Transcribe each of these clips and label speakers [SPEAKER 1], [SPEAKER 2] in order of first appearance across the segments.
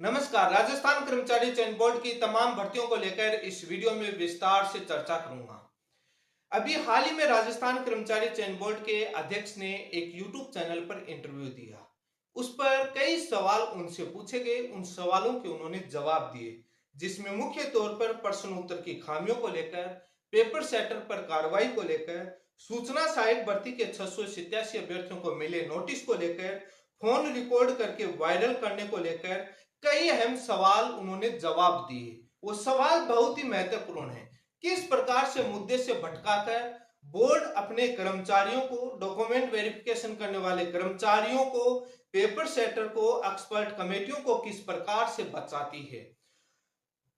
[SPEAKER 1] नमस्कार। राजस्थान कर्मचारी चयन बोर्ड की तमाम भर्तियों को लेकर इस वीडियो में विस्तार से चर्चा करूंगा। अभी हाल ही में राजस्थान कर्मचारी चयन बोर्ड के अध्यक्ष ने एक यूट्यूब चैनल पर इंटरव्यू दिया। उस पर कई सवाल उनसे पूछे गए, उन सवालों के उन्होंने जवाब दिए, जिसमें मुख्य तौर पर प्रश्न उत्तर की खामियों को लेकर, पेपर सेटर पर कार्रवाई को लेकर, सूचना सहायक भर्ती के 687 अभ्यर्थियों को मिले नोटिस को लेकर, फोन रिकॉर्ड करके वायरल करने को लेकर कई अहम सवाल उन्होंने जवाब दिए। वो सवाल बहुत ही महत्वपूर्ण है। किस प्रकार से मुद्दे से भटकाकर बोर्ड अपने कर्मचारियों को, डॉक्यूमेंट वेरिफिकेशन करने वाले कर्मचारियों को, पेपर सेटर को, एक्सपर्ट कमेटियों को किस प्रकार से बचाती है।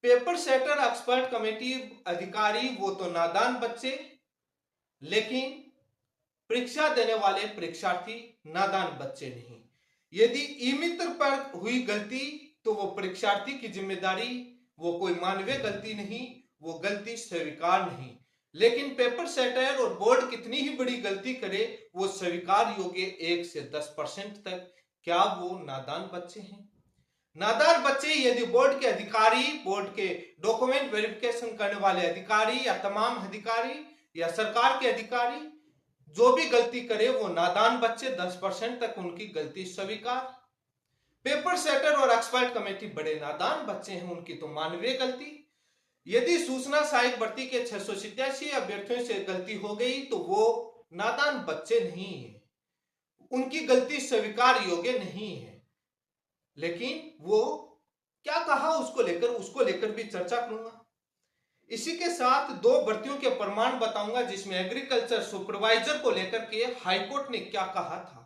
[SPEAKER 1] पेपर सेटर, एक्सपर्ट कमेटी अधिकारी वो तो नादान बच्चे, लेकिन परीक्षा देने वाले परीक्षार्थी नादान बच्चे नहीं। यदि ई मित्र पर हुई गलती तो वो परीक्षार्थी की जिम्मेदारी, वो कोई मानवीय गलती नहीं, वो गलती स्वीकार नहीं। लेकिन पेपर सेटर और बोर्ड कितनी ही बड़ी गलती करे, वो स्वीकार योग्य 1 से 10% तक। क्या वो नादान बच्चे हैं? नादान बच्चे यदि बोर्ड के अधिकारी, बोर्ड के डॉक्यूमेंट वेरिफिकेशन करने वाले अधिकारी या तमाम अधिकारी या सरकार के अधिकारी जो भी गलती करे, वो नादान बच्चे 10% तक उनकी गलती स्वीकार। पेपर सेटर और एक्सपर्ट कमेटी बड़े नादान बच्चे हैं, उनकी तो मानवीय गलती। यदि सूचना सहायक भर्ती के 687 अभ्यर्थियों से गलती हो गई तो वो नादान बच्चे नहीं है, उनकी गलती स्वीकार योग्य नहीं है। लेकिन वो क्या कहा उसको लेकर भी चर्चा करूंगा। इसी के साथ 2 भर्तियों के प्रमाण बताऊंगा, जिसमें एग्रीकल्चर सुपरवाइजर को लेकर के हाईकोर्ट ने क्या कहा था,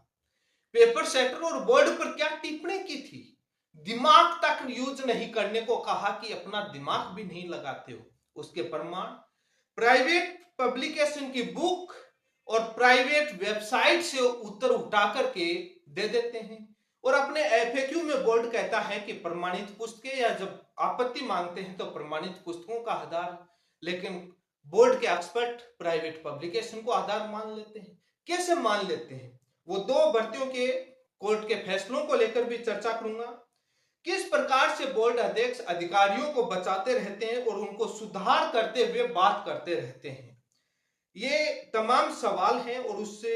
[SPEAKER 1] पेपर सेटर और बोर्ड पर क्या टिप्पणी की थी, दिमाग तक यूज नहीं करने को कहा कि अपना दिमाग भी नहीं लगाते हो, उसके प्रमाण। प्राइवेट पब्लिकेशन की बुक और प्राइवेट वेबसाइट से उत्तर उठा करके दे देते हैं, और अपने एफएक्यू में बोर्ड कहता है कि प्रमाणित पुस्तकें, या जब आपत्ति मांगते हैं तो प्रमाणित पुस्तकों का आधार, लेकिन बोर्ड के एक्सपर्ट प्राइवेट पब्लिकेशन को आधार मान लेते हैं। कैसे मान लेते हैं? वो 2 भर्तियों के कोर्ट के फैसलों को लेकर भी चर्चा करूंगा। किस प्रकार से बोर्ड अध्यक्ष अधिकारियों को बचाते रहते हैं और उनको सुधार करते हुए बात करते रहते हैं, ये तमाम सवाल हैं। और उससे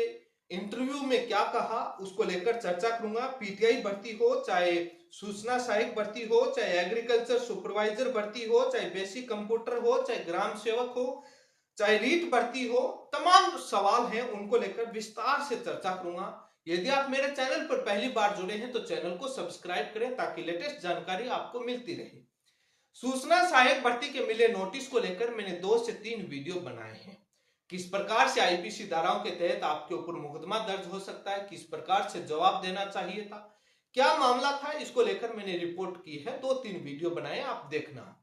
[SPEAKER 1] इंटरव्यू में क्या कहा उसको लेकर चर्चा करूंगा। पीटीआई भर्ती हो, चाहे सूचना सहायक भर्ती हो, चाहे एग्रीकल्चर सुपरवाइजर भर्ती हो, चाहे बेसिक कंप्यूटर हो, चाहे ग्राम सेवक हो, चाहे रीट भर्ती हो, तमाम सवाल हैं, उनको लेकर विस्तार से चर्चा करूंगा। यदि आप मेरे चैनल पर पहली बार जुड़े हैं तो चैनल को सब्सक्राइब करें ताकि लेटेस्ट जानकारी आपको मिलती रहे। सूचना सहायक भर्ती के मिले नोटिस को लेकर मैंने 2 से 3 वीडियो बनाए हैं। किस प्रकार से आईपीसी धाराओं के तहत आपके ऊपर मुकदमा दर्ज हो सकता है, किस प्रकार से जवाब देना चाहिए था, क्या मामला था, इसको लेकर मैंने रिपोर्ट की है। 2-3 वीडियो बनाए, आप देखना।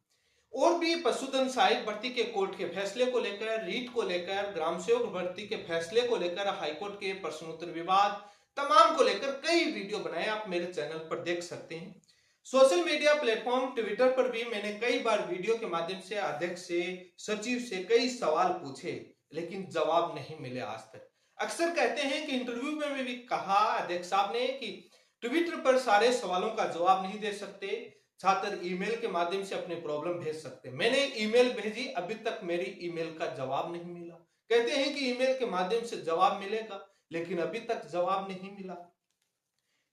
[SPEAKER 1] और भी पशुधन सहायक भर्ती के कोर्ट के फैसले को लेकर, रीट को लेकर, ग्राम सेवक भर्ती के फैसले को लेकर, हाईकोर्ट के प्रश्नोत्तर विवाद तमाम को लेकर कई वीडियो बनाए, आप मेरे चैनल पर देख सकते हैं। सोशल मीडिया प्लेटफॉर्म ट्विटर पर भी मैंने कई बार वीडियो के माध्यम से अध्यक्ष से, सचिव से कई सवाल पूछे, लेकिन जवाब नहीं मिले आज तक। अक्सर कहते हैं कि इंटरव्यू में भी कहा अध्यक्ष साहब ने कि ट्विटर पर सारे सवालों का जवाब नहीं दे सकते, छात्र ईमेल के माध्यम से अपनी प्रॉब्लम भेज सकते। मैंने ईमेल भेजी, अभी तक मेरी ईमेल का जवाब नहीं मिला। कहते हैं कि ईमेल के माध्यम से जवाब मिलेगा, लेकिन अभी तक जवाब नहीं मिला।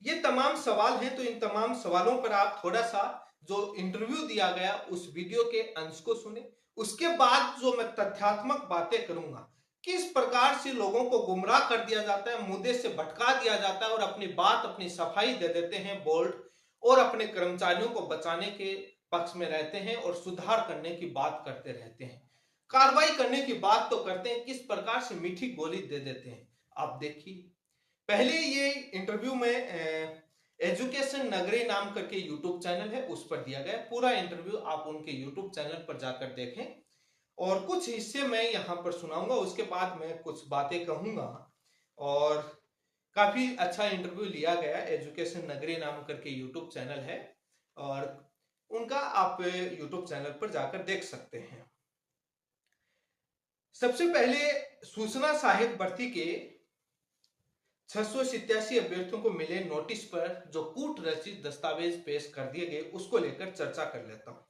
[SPEAKER 1] ये तमाम सवाल हैं, तो इन तमाम सवालों पर आप थोड़ा सा जो इंटरव्यू दिया गया उस वीडियो के अंश को सुने। उसके बाद जो मैं तथ्यात्मक बातें करूंगा, किस प्रकार से लोगों को गुमराह कर दिया जाता है, मुद्दे से भटका दिया जाता है और अपनी बात, अपनी सफाई दे देते हैं बोर्ड, और अपने कर्मचारियों को बचाने के पक्ष में रहते हैं और सुधार करने की बात करते रहते हैं, कार्रवाई करने की बात तो करते हैं, किस प्रकार से मीठी गोली दे देते हैं आप देखिए। पहले ये इंटरव्यू में एजुकेशन नगरी नाम करके यूट्यूब चैनल है, उस पर दिया गया पूरा इंटरव्यू, आप उनके यूट्यूब चैनल पर जाकर देखें। और कुछ हिस्से मैं यहाँ पर सुनाऊंगा, उसके बाद मैं कुछ बातें कहूंगा। और काफी अच्छा इंटरव्यू लिया गया, एजुकेशन नगरी नाम करके यूट्यूब चैनल है, और उनका आप यूट्यूब चैनल पर जाकर देख सकते हैं। सबसे पहले सूचना सहायक भर्ती के 687 अभ्यर्थियों को मिले नोटिस पर जो कूट रचित दस्तावेज पेश कर दिए गए उसको लेकर चर्चा कर लेता हूं।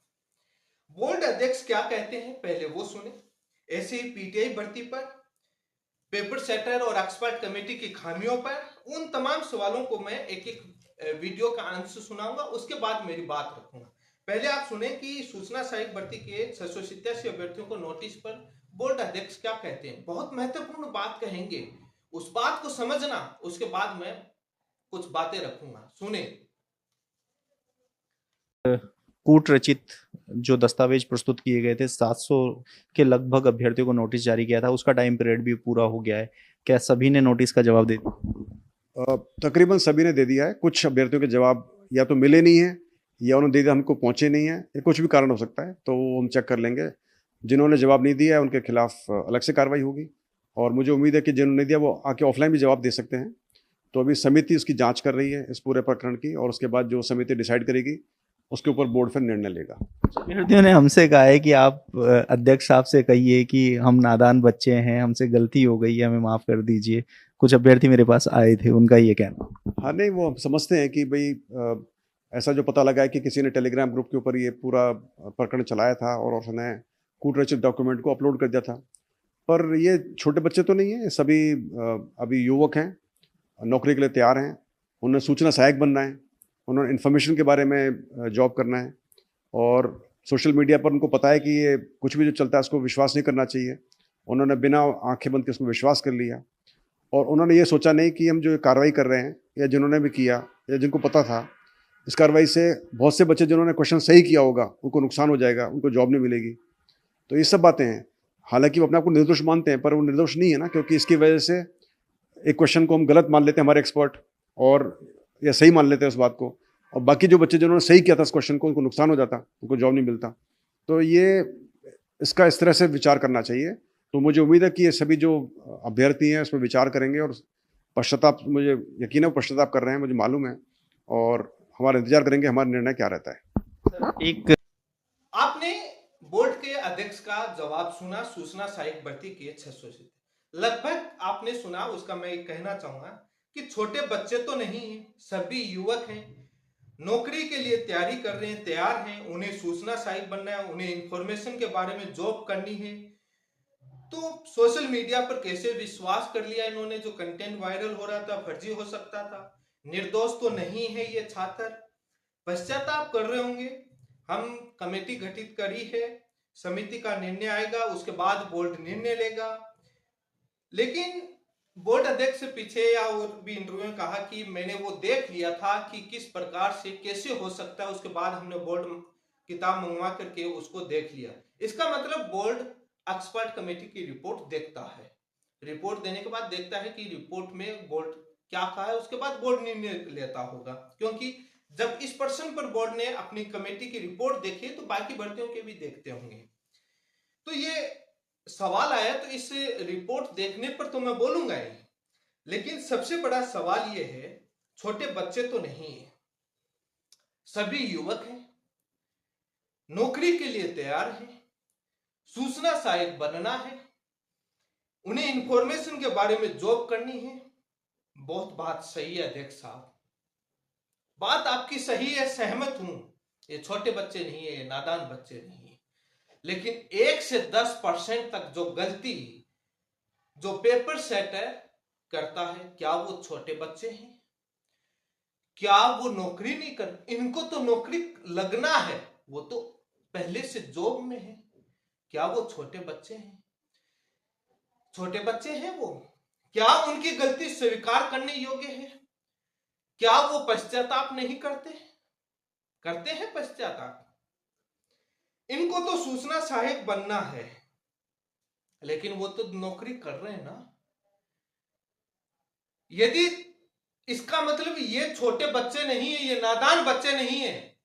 [SPEAKER 1] बोर्ड अध्यक्ष क्या कहते हैं पहले वो सुने। ऐसे ही पीटीआई भर्ती पर, पेपर सेटर और एक्सपर्ट कमेटी की खामियों पर, उन तमाम सवालों को मैं एक एक वीडियो का अंश सुनाऊंगा, उसके बाद मेरी बात रखूंगा। पहले आप सुने कि सूचना सहायक भर्ती के 687 अभ्यर्थियों को नोटिस पर बोर्ड अध्यक्ष क्या कहते हैं। बहुत महत्वपूर्ण बात कहेंगे, उस बात को समझना, उसके बाद मैं कुछ बातें रखूंगा। सुने।
[SPEAKER 2] कूट रचित जो दस्तावेज प्रस्तुत किए गए थे, 700 के लगभग अभ्यर्थियों को नोटिस जारी किया था, उसका टाइम पीरियड भी पूरा हो गया है। क्या सभी ने नोटिस का जवाब दे दिया?
[SPEAKER 3] तकरीबन सभी ने दे दिया है। कुछ अभ्यर्थियों के जवाब या तो मिले नहीं है या उन्होंने दे दिया हमको पहुंचे नहीं है, या कुछ भी कारण हो सकता है, तो वो हम चेक कर लेंगे। जिन्होंने जवाब नहीं दिया है उनके खिलाफ अलग से कार्रवाई होगी, और मुझे उम्मीद है कि जिन्होंने नहीं दिया वो आके ऑफलाइन भी जवाब दे सकते हैं। तो अभी समिति उसकी जांच कर रही है इस पूरे प्रकरण की, और उसके बाद जो समिति डिसाइड करेगी उसके ऊपर बोर्ड फिर निर्णय लेगा।
[SPEAKER 2] अभ्यर्थियों ने हमसे कहा है कि आप अध्यक्ष साहब से कहिए कि हम नादान बच्चे हैं, हमसे गलती हो गई है, हमें माफ कर दीजिए। कुछ अभ्यर्थी मेरे पास आए थे, उनका ये कहना।
[SPEAKER 3] हाँ, नहीं, वो हम समझते हैं कि भाई ऐसा जो पता लगा है कि किसी ने टेलीग्राम ग्रुप के ऊपर ये पूरा प्रकरण चलाया था और उसने कूट रचित डॉक्यूमेंट को अपलोड कर दिया था, पर ये छोटे बच्चे तो नहीं है, सभी अभी युवक हैं, नौकरी के लिए तैयार हैं, उन्हें सूचना सहायक बनना है, उन्होंने इन्फॉर्मेशन के बारे में जॉब करना है, और सोशल मीडिया पर उनको पता है कि ये कुछ भी जो चलता है उसको विश्वास नहीं करना चाहिए। उन्होंने बिना आंखें बंद के उसको विश्वास कर लिया, और उन्होंने ये सोचा नहीं कि हम जो कार्रवाई कर रहे हैं या जिन्होंने भी किया या जिनको पता था, इस कार्रवाई से बहुत से बच्चे जिन्होंने क्वेश्चन सही किया होगा उनको नुकसान हो जाएगा, उनको जॉब नहीं मिलेगी। तो ये सब बातें हैं। हालांकि वो अपने आप को निर्दोष मानते हैं, पर वो निर्दोष नहीं है ना, क्योंकि इसकी वजह से एक क्वेश्चन को हम गलत मान लेते हैं हमारे एक्सपर्ट, और या सही मान लेते हैं उस बात को, और बाकी जो बच्चे जिन्होंने सही किया था इस क्वेश्चन को, उनको नुकसान हो जाता, उनको जॉब नहीं मिलता। तो ये इसका इस तरह से विचार करना चाहिए। तो मुझे उम्मीद है कि ये सभी जो अभ्यर्थी हैं उस पर विचार करेंगे, और पश्चाताप, मुझे यकीन है वो पश्चाताप कर रहे हैं, मुझे मालूम है, और हमारा इंतजार करेंगे हमारा निर्णय क्या रहता है।
[SPEAKER 2] एक
[SPEAKER 1] आपने बोर्ड के अध्यक्ष का जवाब सुना सूचना सहायक भर्ती के 600 से लगभग आपने सुना। उसका मैं कहना चाहूंगा कि छोटे बच्चे तो नहीं हैं, सभी युवक हैं, नौकरी के लिए तैयारी कर रहे हैं, तैयार हैं, उन्हें सूचना सहायक बनना है, उन्हें इंफॉर्मेशन के बारे में जॉब करनी है। तो सोशल मीडिया पर कैसे विश्वास कर लिया इन्होंने, जो कंटेंट वायरल हो रहा था फर्जी हो सकता था। निर्दोष तो नहीं है ये छात्र, पश्चाताप कर रहे होंगे। हम कमेटी गठित करी है, समिति का निर्णय आएगा, उसके बाद बोर्ड निर्णय लेगा। लेकिन बोर्ड अध्यक्ष से पीछे या और भी इंटरव्यू में कहा कि मैंने वो देख लिया था कि किस प्रकार से कैसे हो सकता है, उसके बाद हमने बोर्ड किताब मंगवा करके उसको देख लिया। इसका मतलब बोर्ड एक्सपर्ट कमेटी की रिपोर्ट देखता है, रिपोर्ट देने के बाद देखता है कि रिपोर्ट में बोर्ड क्या कहा है, उसके बाद बोर्ड निर्णय लेता होगा। क्योंकि जब इस पर्सन पर बोर्ड ने अपनी कमेटी की रिपोर्ट देखी तो बाकी भर्तियों के भी देखते होंगे। तो ये सवाल आया, तो इस रिपोर्ट देखने पर तो मैं बोलूंगा ही, लेकिन सबसे बड़ा सवाल ये है, छोटे बच्चे तो नहीं है, सभी युवक हैं, नौकरी के लिए तैयार हैं, सूचना सहायक बनना है, उन्हें इंफॉर्मेशन के बारे में जॉब करनी है। बहुत बात सही है अध्यक्ष साहब, बात आपकी सही है, सहमत हूं। ये छोटे बच्चे नहीं है, ये नादान बच्चे नहीं है, लेकिन 1 से 10% तक जो गलती जो पेपर सेटर करता है, क्या वो छोटे बच्चे हैं? क्या वो नौकरी नहीं कर, इनको तो नौकरी लगना है, वो तो पहले से जॉब में है। क्या वो छोटे बच्चे हैं? छोटे बच्चे हैं वो? क्या उनकी गलती स्वीकार करने योग्य है? क्या वो पश्चाताप नहीं करते? करते हैं पश्चाताप। इनको तो सूचना सहायक बनना है, लेकिन वो तो नौकरी कर रहे हैं ना। यदि इसका मतलब ये छोटे बच्चे नहीं है, ये नादान बच्चे नहीं है,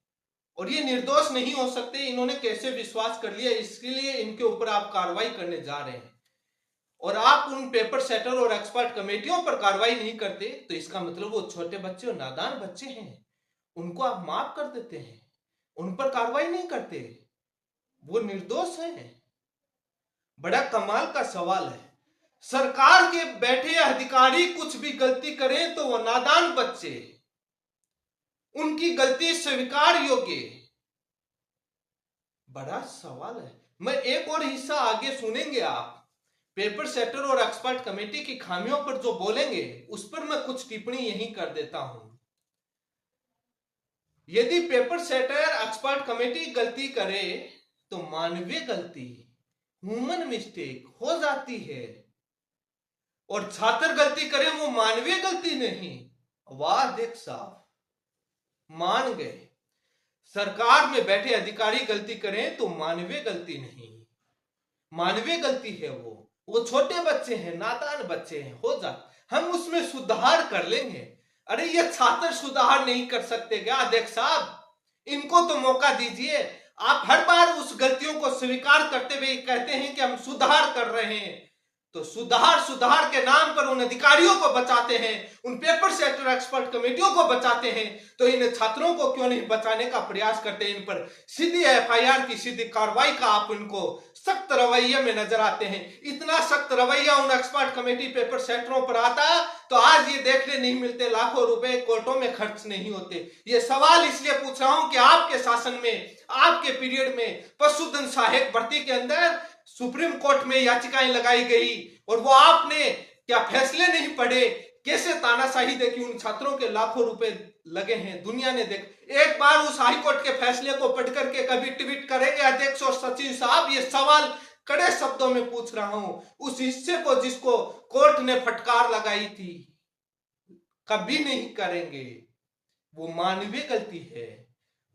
[SPEAKER 1] और ये निर्दोष नहीं हो सकते, इन्होंने कैसे विश्वास कर लिया, इसके लिए इनके ऊपर आप कार्रवाई करने जा रहे हैं, और आप उन पेपर सेटर और एक्सपर्ट कमेटियों पर कार्रवाई नहीं करते, तो इसका मतलब वो छोटे बच्चे और नादान बच्चे हैं, उनको आप माफ कर देते हैं, उन पर कार्रवाई नहीं करते, वो निर्दोष हैं। बड़ा कमाल का सवाल है। सरकार के बैठे अधिकारी कुछ भी गलती करें तो वो नादान बच्चे, उनकी गलती स्वीकार योग्य। बड़ा सवाल है। मैं एक और हिस्सा आगे सुनेंगे आप, पेपर सेटर और एक्सपर्ट कमेटी की खामियों पर जो बोलेंगे उस पर मैं कुछ टिप्पणी यहीं कर देता हूं। यदि पेपर सेटर एक्सपर्ट कमेटी गलती करे तो मानवीय गलती, ह्यूमन मिस्टेक हो जाती है, और छात्र गलती करे वो मानवीय गलती नहीं। वाह अध्यक्ष साहब, मान गए। सरकार में बैठे अधिकारी गलती करें तो मानवीय गलती नहीं, मानवीय गलती है वो छोटे बच्चे हैं, नादान बच्चे हैं, हो जा, हम उसमें सुधार कर लेंगे। अरे ये छात्र सुधार नहीं कर सकते क्या अध्यक्ष साहब? इनको तो मौका दीजिए। आप हर बार उस गलतियों को स्वीकार करते हुए कहते हैं कि हम सुधार कर रहे हैं, तो सुधार के नाम पर उन अधिकारियों को बचाते हैं, उन पेपर सेटर एक्सपर्ट कमेटियों को बचाते हैं, तो इन छात्रों को क्यों नहीं बचाने का प्रयास करते? इन पर सीधी एफआईआर की सीधी कार्रवाई का आप इनको सख्त रवैये में नजर आते हैं। इतना सख्त रवैया उन एक्सपर्ट कमेटी पेपर सेटरों पर आता तो आज ये देखने नहीं मिलते, लाखों रुपए कोर्टों में खर्च नहीं होते। ये सवाल इसलिए पूछ रहा हूं कि आपके शासन में, आपके पीरियड में पशुधन सहायक भर्ती के अंदर सुप्रीम कोर्ट में याचिकाएं लगाई गई और वो आपने क्या फैसले नहीं पढ़े? कैसे तानाशाही देखी, उन छात्रों के लाखों रुपए लगे हैं, दुनिया ने देख। एक बार उस हाईकोर्ट के फैसले को पढ़ करके कभी ट्वीट करेंगे अध्यक्ष और सचिव साहब? ये सवाल कड़े शब्दों में पूछ रहा हूं, उस हिस्से को जिसको कोर्ट ने फटकार लगाई थी। कभी नहीं करेंगे। वो मानवीय गलती है,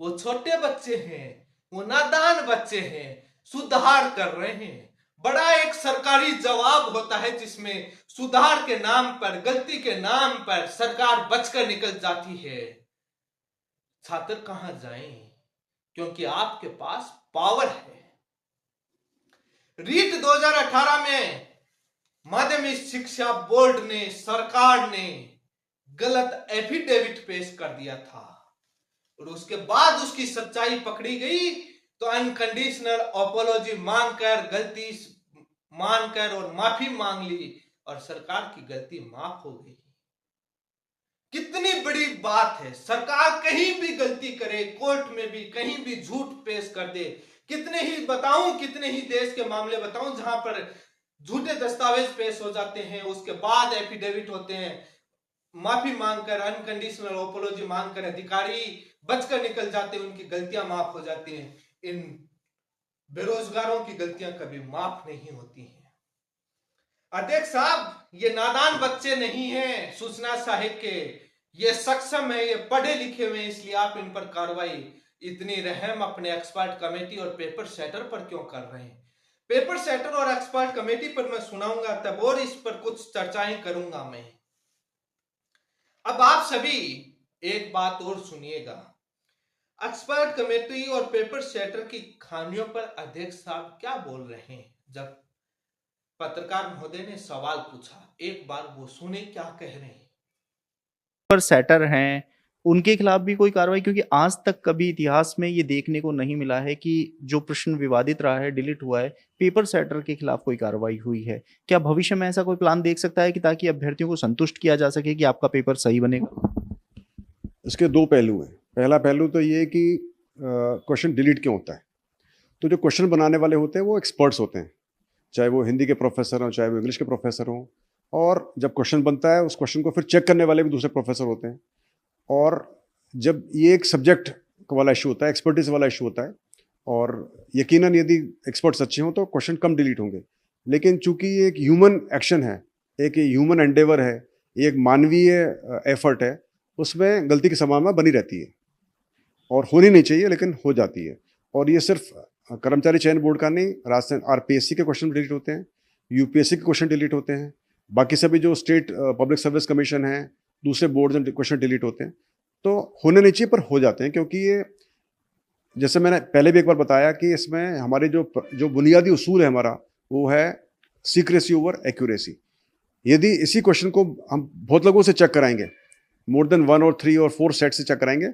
[SPEAKER 1] वो छोटे बच्चे हैं, वो नादान बच्चे हैं, सुधार कर रहे हैं। बड़ा एक सरकारी जवाब होता है जिसमें सुधार के नाम पर, गलती के नाम पर सरकार बचकर निकल जाती है। छात्र कहां जाएं? क्योंकि आपके पास पावर है। रीट 2018 में माध्यमिक शिक्षा बोर्ड ने, सरकार ने गलत एफिडेविट पेश कर दिया था और उसके बाद उसकी सच्चाई पकड़ी गई तो अनकंडीशनल अपोलॉजी मांगकर, गलती मानकर और माफी मांग ली और सरकार की गलती माफ हो गई। कितनी बड़ी बात है। सरकार कहीं भी गलती करे, कोर्ट में भी कहीं भी झूठ पेश कर दे। कितने ही देश के मामले बताऊं जहां पर झूठे दस्तावेज पेश हो जाते हैं, उसके बाद एफिडेविट होते हैं, माफी मांगकर, अनकंडीशनल अपोलॉजी मांगकर अधिकारी बचकर निकल जाते हैं, उनकी गलतियां माफ हो जाती हैं। इन बेरोजगारों की गलतियां कभी माफ नहीं होती हैं। अध्यक्ष साहब, ये नादान बच्चे नहीं हैं सूचना सहायक के, ये सक्षम है, ये पढ़े लिखे हुए हैं, इसलिए आप इन पर कार्रवाई इतनी रहम अपने एक्सपर्ट कमेटी और पेपर सेटर पर क्यों कर रहे हैं? पेपर सेटर और एक्सपर्ट कमेटी पर मैं सुनाऊंगा तब और इस पर कुछ चर्चाएं करूंगा मैं। अब आप सभी एक बात और सुनिएगा। एक्सपर्ट कमेटी और पेपर सेटर की खामियों पर अध्यक्ष साहब क्या बोल रहे हैं? जब पत्रकार महोदय ने सवाल पूछा, एक बार वो सुने क्या कह रहे हैं।
[SPEAKER 2] पेपर सेटर हैं, उनके खिलाफ भी कोई कार्रवाई? क्योंकि आज तक कभी इतिहास में ये देखने को नहीं मिला है कि जो प्रश्न विवादित रहा है, डिलीट हुआ है, पेपर सेटर के खिलाफ कोई कार्रवाई हुई है। क्या भविष्य में ऐसा कोई प्लान देख सकता है कि ताकि अभ्यर्थियों को संतुष्ट किया जा सके कि आपका पेपर सही बनेगा?
[SPEAKER 3] इसके दो पहलू हैं। पहला पहलू तो ये कि क्वेश्चन डिलीट क्यों होता है। तो जो क्वेश्चन बनाने वाले होते हैं वो एक्सपर्ट्स होते हैं, चाहे वो हिंदी के प्रोफेसर हों, चाहे वो इंग्लिश के प्रोफेसर हों। और जब क्वेश्चन बनता है उस क्वेश्चन को फिर चेक करने वाले भी दूसरे प्रोफेसर होते हैं। और जब ये एक सब्जेक्ट वाला इशू होता है, एक्सपर्टीज वाला इशू होता है, और यकीनन यदि एक्सपर्ट्स अच्छे हों तो क्वेश्चन कम डिलीट होंगे। लेकिन चूंकि ये एक ह्यूमन एक्शन है, एक ह्यूमन एंडेवर है, एक मानवीय एफर्ट है, उसमें गलती की संभावना बनी रहती है और होनी नहीं चाहिए लेकिन हो जाती है। और ये सिर्फ कर्मचारी चयन बोर्ड का नहीं, राजस्थान आरपीएससी के क्वेश्चन डिलीट होते हैं, यूपीएससी के क्वेश्चन डिलीट होते हैं, बाकी सभी जो स्टेट पब्लिक सर्विस कमीशन है, दूसरे बोर्ड में क्वेश्चन डिलीट होते हैं। तो होने नहीं चाहिए पर हो जाते हैं, क्योंकि ये जैसे मैंने पहले भी एक बार बताया कि इसमें हमारे जो बुनियादी उसूल है हमारा, वो है सीक्रेसी ओवर एक्यूरेसी। यदि इसी क्वेश्चन को हम बहुत लोगों से चेक कराएंगे, मोर देन 1 और 3 और 4 सेट से चेक कराएंगे,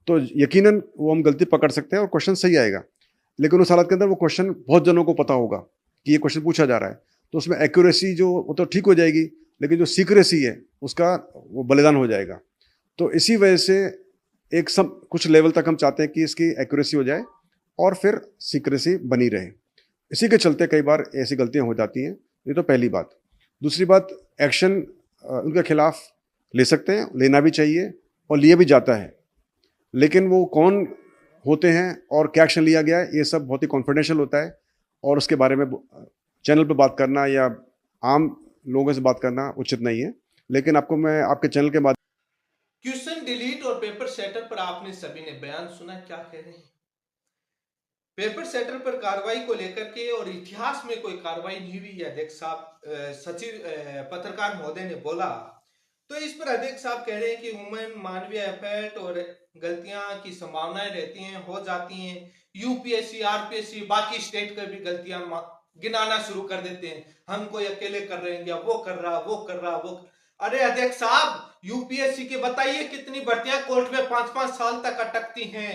[SPEAKER 3] तो यकीनन वो हम गलती पकड़ सकते हैं और क्वेश्चन सही आएगा। लेकिन उस हालत के अंदर वो क्वेश्चन बहुत जनों को पता होगा कि ये क्वेश्चन पूछा जा रहा है, तो उसमें एक्यूरेसी जो वो तो ठीक हो जाएगी, लेकिन जो सीक्रेसी है उसका वो बलिदान हो जाएगा। तो इसी वजह से कुछ लेवल तक हम चाहते हैं कि इसकी एक्यूरेसी हो जाए और फिर सीक्रेसी बनी रहे। इसी के चलते कई बार ऐसी गलतियां हो जाती हैं। ये तो पहली बात। दूसरी बात, एक्शन उनके खिलाफ ले सकते हैं, लेना भी चाहिए और लिया भी जाता है, लेकिन वो कौन होते हैं और क्या एक्शन लिया गया है, ये सब बहुत ही कॉन्फिडेंशियल होता है और उसके बारे में चैनल पर बात करना या आम लोगों से बात करना उचित नहीं है। लेकिन आपको मैं आपके चैनल के माध्यम
[SPEAKER 1] क्वेश्चन डिलीट और पेपर सेटर पर आपने सभी ने बयान सुना, क्या कह रहे हैं? पेपर सेटर पर कार्रवाई को लेकर के और इतिहास में कोई कार्रवाई नहीं हुई, अध्यक्ष साहब सचिव पत्रकार महोदय ने बोला। तो इस पर अध्यक्ष साहब कह रहे हैं कि ह्यूमन मानवीय एफर्ट और गलतियां की संभावनाएं रहती हैं, हो जाती हैं। यूपीएससी आरपीएससी बाकी स्टेट का भी गलतियां गिनाना शुरू कर देते हैं, हम कोई अकेले कर रहे हैं या वो कर रहा वो कर रहा वो। अरे अध्यक्ष साहब, यूपीएससी के बताइए कितनी भर्तियां कोर्ट में 5-5 साल तक अटकती हैं,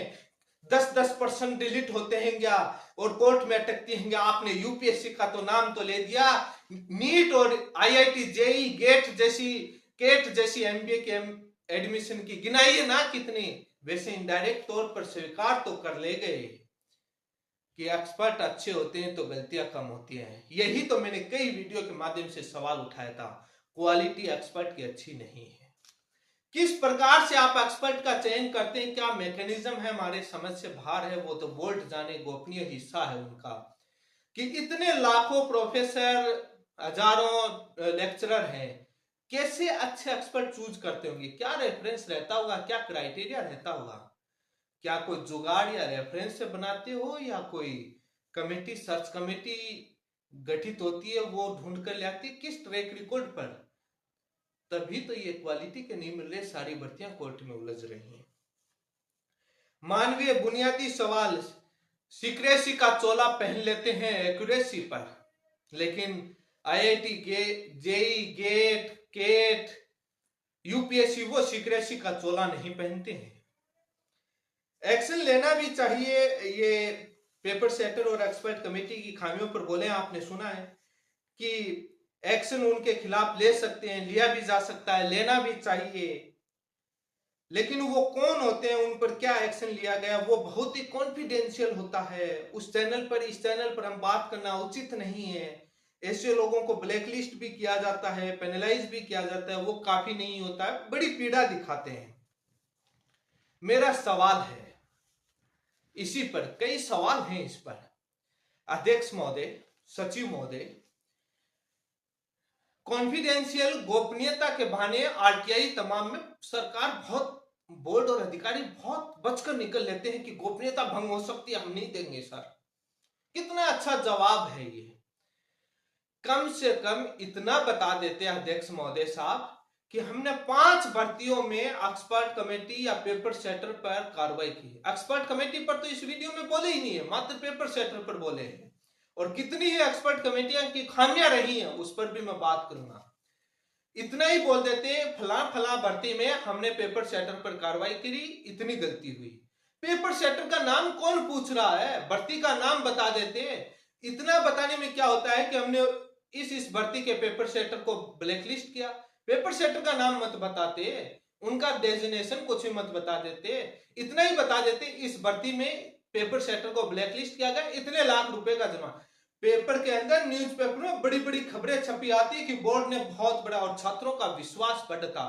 [SPEAKER 1] 10-10% डिलीट होते हैं क्या और कोर्ट में अटकती हैं क्या? आपने यूपीएससी का तो नाम तो ले दिया, नीट और आईआईटी जेई केट जैसी एमबीए के एडमिशन की गिनाइए ना कितनी। वैसे इनडायरेक्ट तौर पर स्वीकार तो कर ले गए कि एक्सपर्ट अच्छे होते हैं तो गलतियां कम होती हैं। यही तो मैंने कई वीडियो के माध्यम से सवाल उठाया था, क्वालिटी एक्सपर्ट की अच्छी नहीं है। किस प्रकार से आप एक्सपर्ट का चयन करते हैं, क्या मैकेनिज्म है, हमारे समझ से बाहर है। वो तो बोर्ड जाने, गोपनीय हिस्सा है उनका। कि इतने लाखों प्रोफेसर, हजारों लेक्चरर हैं, कैसे अच्छे एक्सपर्ट चूज करते होंगे? क्या रेफरेंस रहता होगा, क्या क्राइटेरिया रहता होगा? क्या कोई जुगाड़ या रेफरेंस से बनाते हो या कोई कमेटी, सर्च कमेटी गठित होती है वो ढूंढ कर लाती है? किस ट्रैक रिकॉर्ड पर? तभी तो ये क्वालिटी के नहीं मिल रहे, सारी भर्तियां कोर्ट में उलझ रही हैं। मानवीय बुनियादी सवाल सीक्रेसी का चोला पहन लेते हैं एक्यूरेसी पर, लेकिन IIT JEE GATE CAT UPSC वो सीक्रेसी का चोला नहीं पहनते हैं। एक्शन लेना भी चाहिए। ये पेपर सेटर और एक्सपर्ट कमेटी की खामियों पर बोले, आपने सुना है कि एक्शन उनके खिलाफ ले सकते हैं, लिया भी जा सकता है, लेना भी चाहिए, लेकिन वो कौन होते हैं, उन पर क्या एक्शन लिया गया, वो बहुत ही कॉन्फिडेंशियल होता है। उस चैनल पर, इस चैनल पर हम बात करना उचित नहीं है। ऐसे लोगों को ब्लैकलिस्ट भी किया जाता है, पेनलाइज भी किया जाता है, वो काफी नहीं होता है, बड़ी पीड़ा दिखाते हैं। मेरा सवाल है इसी पर, कई सवाल हैं इस पर। अध्यक्ष महोदय, सचिव महोदय, कॉन्फिडेंशियल गोपनीयता के बहाने आरटीआई तमाम में सरकार बहुत, बोर्ड और अधिकारी बहुत बचकर निकल लेते हैं कि गोपनीयता भंग हो सकती है, हम नहीं देंगे सर। कितना अच्छा जवाब है ये। कम से कम इतना बता देते हैं अध्यक्ष महोदय साहब कि हमने 5 भर्तियों में एक्सपर्ट कमेटी या पेपर सेटर पर कार्रवाई की। एक्सपर्ट कमेटी पर तो इस वीडियो में बोले ही नहीं है, मात्र पेपर सेटर पर बोले हैं। और कितनी ही एक्सपर्ट कमेटियां की खामियां रही हैं उस पर भी मैं बात करूंगा। इतना ही बोल देते, फला भर्ती में हमने पेपर सेटर पर कार्रवाई करी, इतनी गलती हुई। पेपर सेटर का नाम कौन पूछ रहा है, भर्ती का नाम बता देते। इतना बताने में क्या होता है कि हमने इस भर्ती के पेपर सेटर को ब्लैकलिस्ट किया। पेपर सेटर का नाम मत बताते, उनका डेजिग्नेशन कुछ भी मत बता देते, इतना ही बता देते इस भर्ती में पेपर सेटर को ब्लैकलिस्ट किया गया, इतने लाख रुपए का जमा। पेपर के अंदर, न्यूज़पेपर में बड़ी बड़ी खबरें छपी आती है कि बोर्ड ने बहुत बड़ा, और छात्रों का विश्वास बढ़ता।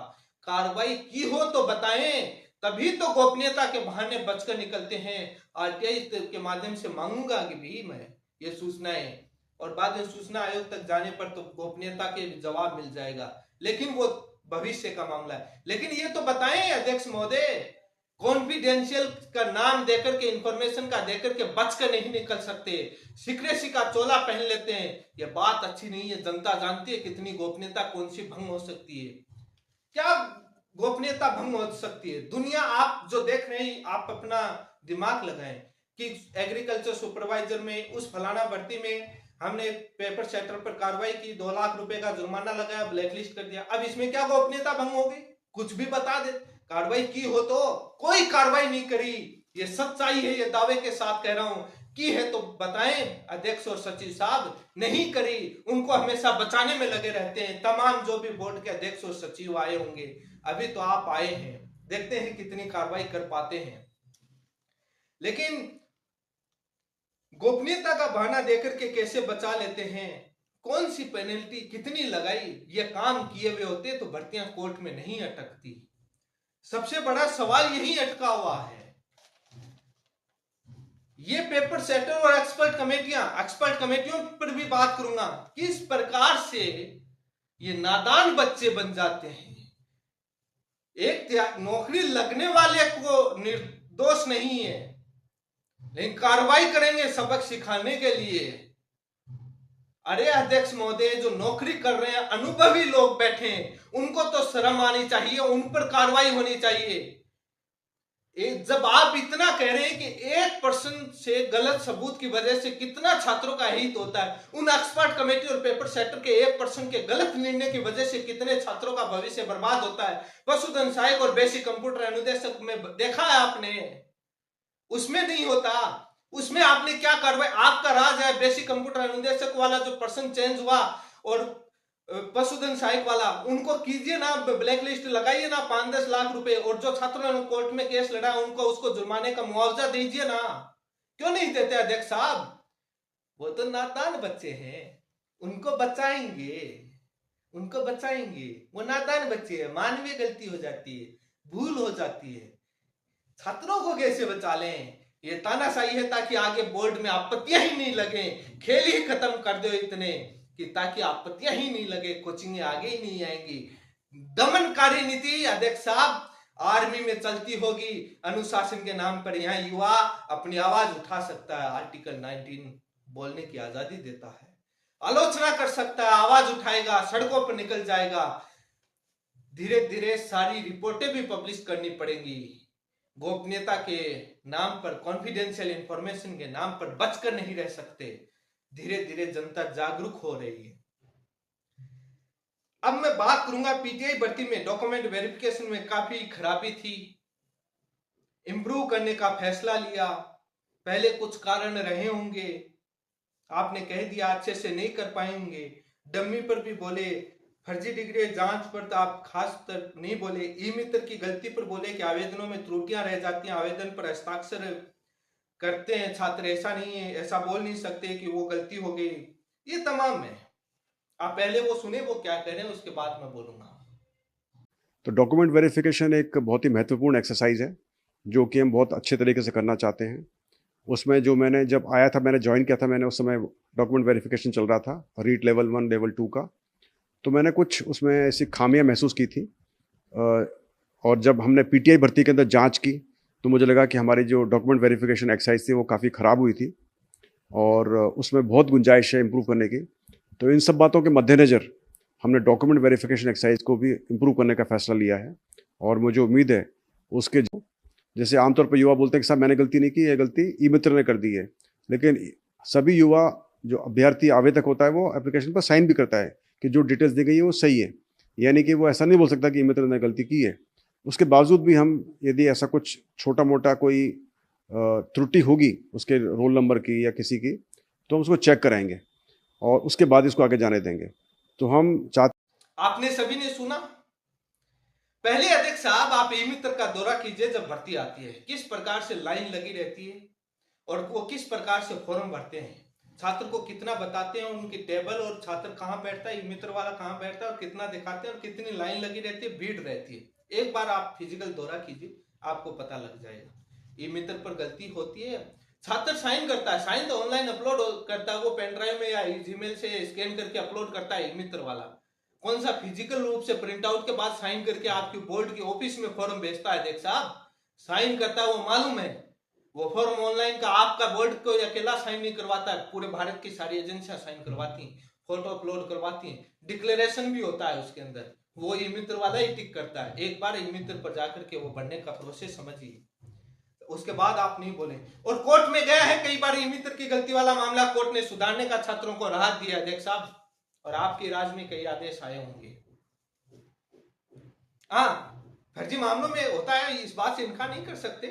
[SPEAKER 1] कार्रवाई की हो तो बताएं, तभी तो गोपनीयता के बहाने बचकर निकलते हैं। आरटीआई के माध्यम से मांगूंगा कि भी मैं ये सूचनाएं, और बाद में सूचना आयोग तक जाने पर तो गोपनीयता के जवाब मिल जाएगा, लेकिन वो भविष्य का मामला है। लेकिन ये तो बताएं अध्यक्ष महोदय, कॉन्फिडेंशियल का नाम देकर के, इंफॉर्मेशन का देकर के बच कर नहीं निकल सकते, सीक्रेसी का चोला पहन लेते हैं। ये बात अच्छी नहीं है। जनता जानती है कितनी गोपनीयता कौन सी भंग हो सकती है, क्या गोपनीयता भंग हो सकती है। दुनिया आप जो देख रहे हैं, आप अपना दिमाग लगाएं कि एग्रीकल्चर सुपरवाइजर में, उस फलाना भर्ती में हमने पेपर सेटर पर कार्रवाई की, 2 लाख रुपए का जुर्माना लगाया, ब्लैकलिस्ट कर दिया। अब इसमें क्या गोपनीयता भंग होगी? कुछ भी बता दे। कार्रवाई की हो तो, कोई कार्रवाई नहीं करी, ये सच्चाई है, ये दावे के साथ कह रहा हूं। की है तो बताएं अध्यक्ष और सचिव साहब, नहीं करी। उनको हमेशा बचाने में लगे रहते हैं तमाम जो भी बोर्ड के अध्यक्ष और सचिव आए होंगे। अभी तो आप आए हैं, देखते हैं कितनी कार्रवाई कर पाते हैं। लेकिन गोपनीयता का बहाना देकर के कैसे बचा लेते हैं, कौन सी पेनल्टी कितनी लगाई, ये काम किए हुए होते तो भर्तियां कोर्ट में नहीं अटकती। सबसे बड़ा सवाल यही अटका हुआ है। ये पेपर सेटर और एक्सपर्ट कमेटियों पर भी बात करूंगा, किस प्रकार से ये नादान बच्चे बन जाते हैं। एक नौकरी लगने वाले को निर्दोष नहीं है, लेकिन कार्रवाई करेंगे सबक सिखाने के लिए। अरे अध्यक्ष महोदय, जो नौकरी कर रहे हैं अनुभवी लोग बैठे हैं, उनको तो शर्म आनी चाहिए, उन पर कार्रवाई होनी चाहिए। जब आप इतना कह रहे हैं कि 1% से गलत सबूत की वजह से कितना छात्रों का हित होता है, उन एक्सपर्ट कमेटी और पेपर सेटर के 1% के गलत निर्णय की वजह से कितने छात्रों का भविष्य बर्बाद होता है। पशुधन सहायक और बेसिक कंप्यूटर अनुदेशक में देखा है आपने, उसमें नहीं होता। उसमें आपने क्या कार्रवाई, आपका राज है। बेसिक कंप्यूटर अनुदेशक वाला जो पर्सन चेंज हुआ और पशुधन सहायक वाला, उनको कीजिए ना, ब्लैक लिस्ट लगाइए ना 5-10 लाख रुपए, और जो छात्रों ने कोर्ट में केस लड़ा उनको उसको जुर्माने का मुआवजा दीजिए ना। क्यों नहीं देते अध्यक्ष साहब? वो तो नादान बच्चे हैं, उनको बचाएंगे। वो नादान बच्चे हैं, मानवीय गलती हो जाती है, भूल हो जाती है। छात्रों को कैसे बचा लें? ये तानाशाही है ताकि आगे बोर्ड में आपत्तियां ही नहीं लगे। खेल ही खत्म कर दो इतने कि ताकि आपत्तियां ही नहीं लगे, कोचिंग आगे ही नहीं आएंगी। दमनकारी नीति अध्यक्ष साहब आर्मी में चलती होगी। अनुशासन के नाम पर यहाँ युवा अपनी आवाज उठा सकता है। आर्टिकल 19 बोलने की आजादी देता है, आलोचना कर सकता है, आवाज उठाएगा, सड़कों पर निकल जाएगा। धीरे धीरे सारी रिपोर्टें भी पब्लिश करनी पड़ेंगी। गोपनीयता के नाम पर, कॉन्फिडेंशियल इंफॉर्मेशन के नाम पर बचकर नहीं रह सकते। धीरे धीरे जनता जागरूक हो रही है। अब मैं बात करूंगा पीटीआई भर्ती में डॉक्यूमेंट वेरिफिकेशन में काफी खराबी थी, इंप्रूव करने का फैसला लिया। पहले कुछ कारण रहे होंगे, आपने कह दिया अच्छे से नहीं कर पाएंगे। डमी पर भी बोले, फर्जी डिग्री जांच पर तो आप खास तर नहीं बोले। ई मित्र की गलती पर बोले कि आवेदनों में त्रुटियां रह जाती हैं, आवेदन पर हस्ताक्षर करते हैं छात्र, ऐसा नहीं है, ऐसा बोल नहीं सकते कि वो गलती हो गई। ये तमाम है, आप पहले वो सुने वो क्या कह रहे हैं, उसके बाद मैं बोलूंगा।
[SPEAKER 3] तो डॉक्यूमेंट वेरिफिकेशन एक बहुत ही महत्वपूर्ण एक्सरसाइज है जो कि हम बहुत अच्छे तरीके से करना चाहते हैं। उसमें जो मैंने जब आया था, मैंने ज्वाइन किया था, मैंने उस समय डॉक्यूमेंट वेरिफिकेशन चल रहा था, रीट लेवल 1 लेवल 2 का। तो मैंने कुछ उसमें ऐसी खामियां महसूस की थी, और जब हमने पीटीआई भर्ती के अंदर जांच की तो मुझे लगा कि हमारी जो डॉक्यूमेंट वेरिफिकेशन एक्सरसाइज थी वो काफ़ी ख़राब हुई थी और उसमें बहुत गुंजाइश है इम्प्रूव करने की। तो इन सब बातों के मद्देनज़र हमने डॉक्यूमेंट वेरिफिकेशन एक्सरसाइज को भी इम्प्रूव करने का फैसला लिया है। और मुझे उम्मीद है उसके, जैसे आमतौर पर युवा बोलते हैं कि साहब मैंने गलती नहीं की, ये गलती ई मित्र ने कर दी है, लेकिन सभी युवा जो अभ्यर्थी आवेदक होता है वो एप्लीकेशन पर साइन भी करता है कि जो डिटेल्स दी गई है वो सही है। यानी कि वो ऐसा नहीं बोल सकता कि ई मित्र ने गलती की है। उसके बावजूद भी हम यदि ऐसा कुछ छोटा मोटा कोई त्रुटि होगी उसके रोल नंबर की या किसी की, तो हम उसको चेक कराएंगे और उसके बाद इसको आगे जाने देंगे। तो हम चाहते,
[SPEAKER 1] आपने सभी ने सुना। पहले अध्यक्ष साहब आप ई मित्र का दौरा कीजिए जब भर्ती आती है, किस प्रकार से लाइन लगी रहती है और वो किस प्रकार से फॉर्म भरते हैं, छात्र को कितना बताते हैं उनकी टेबल और छात्र कहाँ बैठता है, ई मित्र वाला कहाँ बैठता है और कितना दिखाते हैं और कितनी लाइन लगी रहती है, भीड़ रहती है। एक बार आप फिजिकल दौरा कीजिए, आपको पता लग जाएगा। ई मित्र पर गलती होती है, छात्र साइन करता है, साइन तो ऑनलाइन अपलोड करता है, वो पेन ड्राइव में या जीमेल से स्कैन करके अपलोड करता है ई मित्र वाला। कौन सा फिजिकल रूप से प्रिंट आउट के बाद साइन करके आपकी बोर्ड के ऑफिस में फॉर्म भेजता है अध्यक्ष साहब, साइन करता है, वो मालूम है। वो फॉर्म ऑनलाइन का आपका बोर्ड को अकेला साइन नहीं करवाता है, पूरे भारत की सारी एजेंसियां साइन करवाती हैं, फोटो अपलोड करवाती हैं, डिक्लेरेशन भी होता है उसके अंदर, वो ई मित्र वाला ही टिक करता है। एक बार ई मित्र पर जाकर के वो बनने का प्रोसेस समझिए, उसके बाद आप नहीं बोले। और कोर्ट में गया है कई बार ई मित्र की गलती वाला मामला, कोर्ट ने सुधारने का छात्रों को राहत दिया अध्यक्ष साहब, और आपके राज में कई आदेश आए होंगे। हाँ, फर्जी मामलों में होता है, इस बात से इनकार नहीं कर सकते।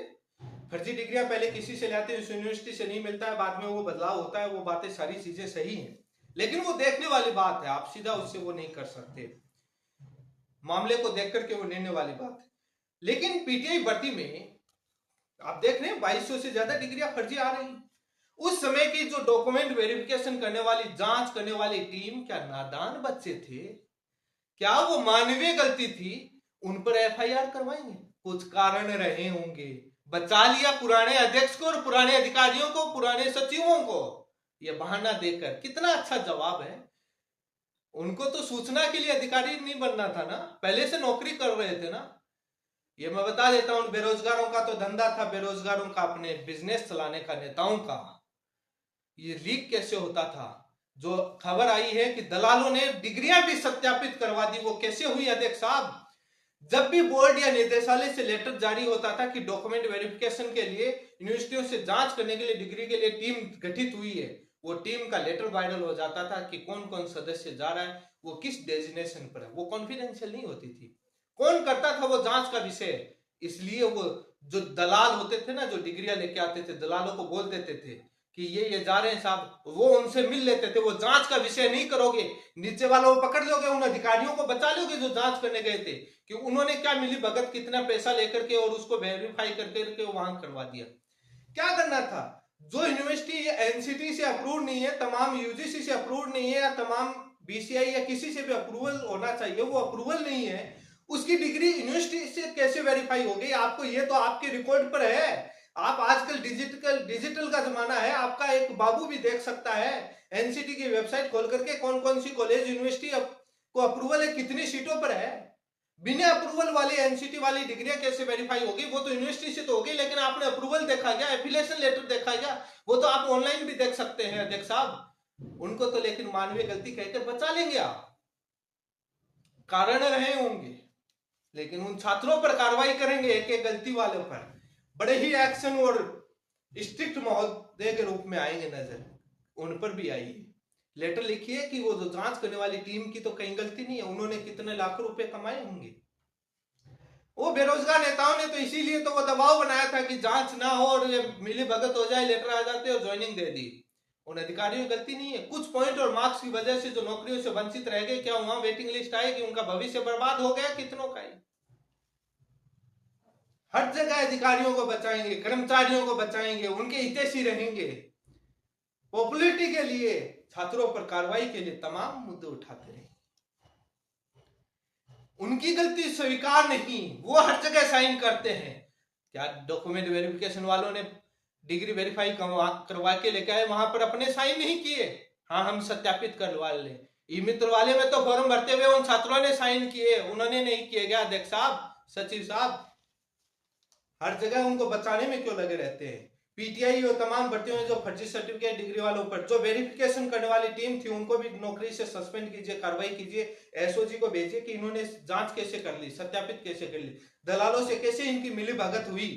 [SPEAKER 1] फर्जी डिग्रियां पहले किसी से लाते हैं, उस यूनिवर्सिटी से नहीं मिलता है, बाद में वो बदलाव होता है, वो बातें सारी चीजें सही हैं, लेकिन वो देखने वाली बात है, आप सीधा उससे वो नहीं कर सकते, मामले को देख करके वो लेने वाली बात है। लेकिन पीटीआई भर्ती में आप देख रहे हैं 2200 से ज्यादा डिग्रियां फर्जी आ रही हैं। उस समय की जो डॉक्यूमेंट वेरिफिकेशन करने वाली, जांच करने वाली टीम क्या नादान बच्चे थे? क्या वो मानवीय गलती थी? उन पर एफआईआर करवाएंगे? कुछ कारण रहे होंगे, बचा लिया पुराने अध्यक्ष को और पुराने अधिकारियों को, पुराने सचिवों को, ये बहाना देकर। कितना अच्छा जवाब है। उनको तो सूचना के लिए अधिकारी नहीं बनना था ना, पहले से नौकरी कर रहे थे ना। ये मैं बता देता हूं, बेरोजगारों का तो धंधा था, बेरोजगारों का अपने बिजनेस चलाने का, नेताओं का। ये लीक कैसे होता था? जो खबर आई है कि दलालों ने डिग्रियां भी सत्यापित करवा दी, वो कैसे हुई अध्यक्ष साहब? जब भी बोर्ड या निदेशालय से लेटर जारी होता था कि डॉक्यूमेंट वेरिफिकेशन के लिए, यूनिवर्सिटियों से जांच करने के लिए डिग्री के लिए टीम गठित हुई है, वो टीम का लेटर वायरल हो जाता था कि कौन कौन सदस्य जा रहा है, वो किस डेजिग्नेशन पर है। वो कॉन्फिडेंशियल नहीं होती थी, कौन करता था वो जांच का विषय। इसलिए वो जो दलाल होते थे ना, जो डिग्रियां लेके आते थे, दलालों को बोल देते थे कि ये जा रहे हैं साहब, वो उनसे मिल लेते थे। वो जांच का विषय नहीं करोगे, नीचे वालों को पकड़ लोगे, उन अधिकारियों को बचा लोगे जो जांच करने गए थे कि उन्होंने क्या मिली भगत, कितना पैसा लेकर के और उसको वेरीफाई करके वहां करवा दिया। क्या करना था? जो यूनिवर्सिटी एनसीटी से अप्रूव नहीं है, तमाम यूजीसी से अप्रूव नहीं है, या तमाम बीसीआई या किसी से भी अप्रूवल होना चाहिए, वो अप्रूवल नहीं है, उसकी डिग्री यूनिवर्सिटी से कैसे वेरीफाई होगी? आपको ये तो आपके रिकॉर्ड पर है। आप आजकल डिजिटल का जमाना है, आपका एक बाबू भी देख सकता है एनसीटी की वेबसाइट खोल करके कौन कौन सी कॉलेज यूनिवर्सिटी को अप्रूवल है, कितनी सीटों पर है। बिना अप्रूवल वाली एनसीटी वाली डिग्रियां कैसे वेरीफाई होगी? वो तो यूनिवर्सिटी से तो होगी, लेकिन आपने अप्रूवल देखा क्या, एफिलिएशन लेटर देखा क्या? वो तो आप ऑनलाइन भी देख सकते हैं अध्यक्ष साहब। उनको तो लेकिन मानवीय गलती कहकर बचा लेंगे आप, कारण रहे होंगे, लेकिन उन छात्रों पर कार्रवाई करेंगे एक एक गलती वालों पर, बड़े ही एक्शन और स्ट्रिक्ट महोदय के रूप में आएंगे नजर। उन पर भी आइए, लेटर लिखिए कि वो जो जांच करने वाली टीम की तो कहीं गलती नहीं है, उन्होंने कितने लाखों रुपए कमाए होंगे। वो बेरोजगार नेताओं ने तो इसीलिए तो वो दबाव बनाया था कि जांच ना हो और मिली भगत हो जाए, लेटर आ जाते और ज्वाइनिंग दे दी। उन अधिकारियों की गलती नहीं है, कुछ पॉइंट और मार्क्स की वजह से जो नौकरियों से वंचित रह गए, क्या वहां वेटिंग लिस्ट आएगी? उनका भविष्य बर्बाद हो गया कितनों का ही। हर जगह अधिकारियों को बचाएंगे, कर्मचारियों को बचाएंगे, उनके हितैषी रहेंगे, पॉपुलरिटी के लिए, छात्रों पर कार्रवाई के लिए तमाम मुद्दे उठाते रहे। उनकी गलती स्वीकार नहीं, वो हर जगह साइन करते हैं। क्या डॉक्यूमेंट वेरिफिकेशन वालों ने डिग्री वेरीफाई करवा के लेके आए, वहां पर अपने साइन नहीं किए? हाँ, हम सत्यापित करवा ले। ई मित्र वाले में तो फॉर्म भरते हुए उन छात्रों ने साइन किए, उन्होंने नहीं किए क्या अध्यक्ष साहब, सचिव साहब? हर जगह उनको बचाने में क्यों लगे रहते हैं? पीटीआई और तमाम भर्तियों में जो फर्जी सर्टिफिकेट डिग्री वालों पर, जो वेरिफिकेशन करने वाली टीम थी, उनको भी नौकरी से सस्पेंड कीजिए, कार्रवाई कीजिए, एसओजी को भेजिए कि इन्होंने जांच कैसे कर ली, सत्यापित कैसे कर ली, दलालों से कैसे इनकी मिली भगत हुई,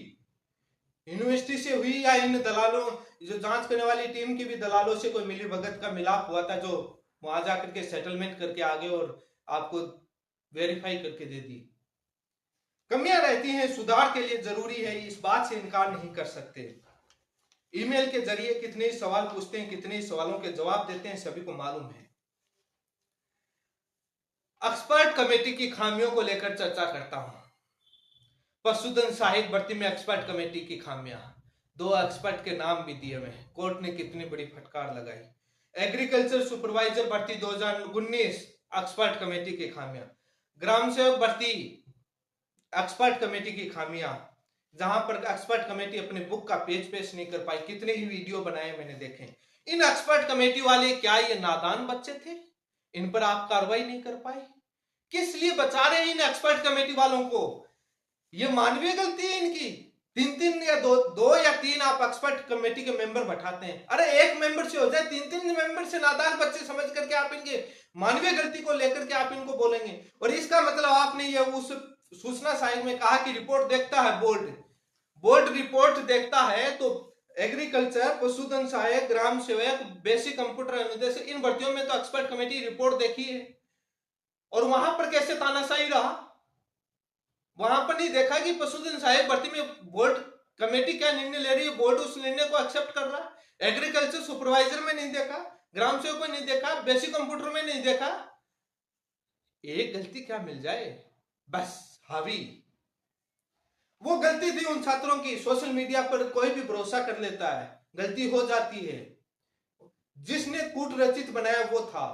[SPEAKER 1] यूनिवर्सिटी से हुई या इन दलालों, जो जांच करने वाली टीम की भी दलालों से कोई मिली भगत का मिलाप हुआ था, जो वहां जाकर के सेटलमेंट करके आगे और आपको वेरीफाई करके दे दी। कमियां रहती हैं, सुधार के लिए जरूरी है, इस बात से इनकार नहीं कर सकते। ईमेल के जरिए कितने सवाल पूछते हैं, कितने सवालों के जवाब देते हैं, सभी को मालूम है। एक्सपर्ट कमेटी की खामियों को लेकर चर्चा करता हूं। पशुधन सहायक भर्ती में एक्सपर्ट कमेटी की खामियां, 2 एक्सपर्ट के नाम भी दिए हुए, कोर्ट ने कितनी बड़ी फटकार लगाई। एग्रीकल्चर सुपरवाइजर भर्ती 2019, एक्सपर्ट कमेटी की खामियां। ग्राम सेवक भर्ती, एक्सपर्ट कमेटी की खामियां, जहां पर एक्सपर्ट कमेटी अपने बुक का पेश नहीं कर पाई, कितने ही वीडियो बनाए मैंने देखे। इन एक्सपर्ट कमेटी वाले क्या ये नादान बच्चे थे? इन पर आप कार्रवाई नहीं कर पाए? किस लिए बचा रहे हैं इन एक्सपर्ट कमेटी वालों को? ये मानवीय गलती है इनकी। 3 या 2 या 3 आप एक्सपर्ट कमेटी के मेंबर बैठाते हैं, अरे एक मेंबर से हो जाए, 3 मेंबर से नादान बच्चे समझ करके आप इनके मानवीय गलती को लेकर के आप इनको बोलेंगे। और इसका मतलब आपने ये उस सूचना सहायक में कहा कि रिपोर्ट देखता है बोर्ड रिपोर्ट देखता है, तो एग्रीकल्चर, पशुधन सहायक, ग्राम सेवक, बेसिक कंप्यूटर अनुदेश, इन भर्तियों में तो एक्सपर्ट कमेटी रिपोर्ट देखी है, और वहां पर कैसे तानाशाही रहा? वहां पर नहीं देखा कि पशुधन सहायक भर्ती में बोर्ड कमेटी क्या निर्णय ले रही है, बोर्ड उस निर्णय को एक्सेप्ट कर रहा है। एग्रीकल्चर सुपरवाइजर में नहीं देखा, ग्राम सेवक में नहीं देखा, बेसिक कंप्यूटर में नहीं देखा। एक गलती क्या मिल जाए बस हावी। वो गलती थी उन छात्रों की, सोशल मीडिया पर कोई भी भरोसा कर लेता है, गलती हो जाती है। जिसने कूट रचित बनाया वो था,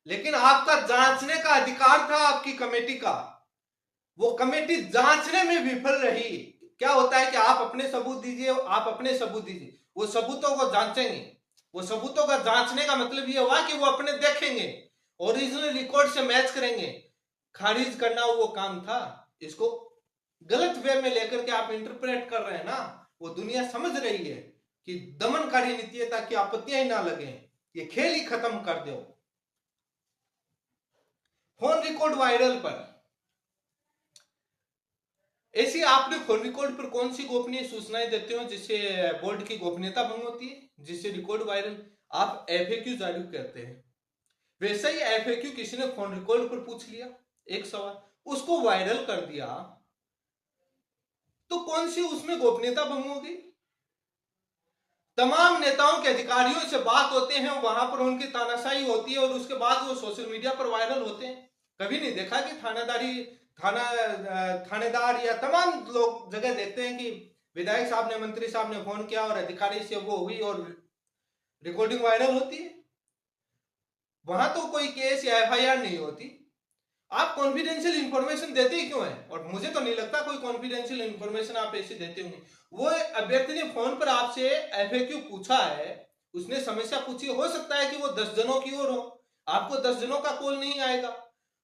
[SPEAKER 1] लेकिन आपका जांचने का अधिकार था आपकी कमेटी का। वो कमेटी जांचने में विफल रही। क्या होता है कि आप अपने सबूत दीजिए, आप अपने सबूत दीजिए, वो सबूतों को जांचेंगे। वो सबूतों का जांचने का मतलब ये हुआ कि वो अपने देखेंगे, ओरिजिनल रिकॉर्ड से मैच करेंगे। खारिज करना वो काम था। इसको गलत वे में लेकर के आप इंटरप्रेट कर रहे हैं ना, वो दुनिया समझ रही है कि दमनकारी नीति है ताकि आपत्तियां ही ना लगे, ये खेल ही खत्म कर दो। फोन रिकॉर्ड वायरल पर ऐसी आपने फोन रिकॉर्ड पर कौन सी गोपनीय सूचनाएं देते हो जिससे बोर्ड की गोपनीयता भंग होती है, जिससे रिकॉर्ड वायरल? आप एफएक्यू जारी करते हैं, वैसा ही एफएक्यू किसी ने फोन रिकॉर्ड पर पूछ लिया एक सवाल, उसको वायरल कर दिया, तो कौन सी उसमें गोपनीयता भंग होगी? तमाम नेताओं के अधिकारियों से बात होते हैं, वहां पर उनकी तानाशाही होती है और उसके बाद वो सोशल मीडिया पर वायरल होते हैं। कभी नहीं देखा कि थानेदार या तमाम लोग जगह देखते हैं कि विधायक साहब ने, मंत्री साहब ने फोन किया और अधिकारी से वो हुई और रिकॉर्डिंग वायरल होती है। वहां तो कोई केस या एफआईआर नहीं होती। आप कॉन्फिडेंशियल इंफॉर्मेशन देते ही क्यों है? और मुझे तो नहीं लगता कोई कॉन्फिडेंशियल इंफॉर्मेशन आप ऐसी देते होंगे। वो अभ्यर्थी ने फोन पर आपसे एफएक्यू पूछा है, उसने समस्या पूछी, हो सकता है कि वो 10 जनों की ओर हो, आपको 10 जनों का कॉल नहीं आएगा,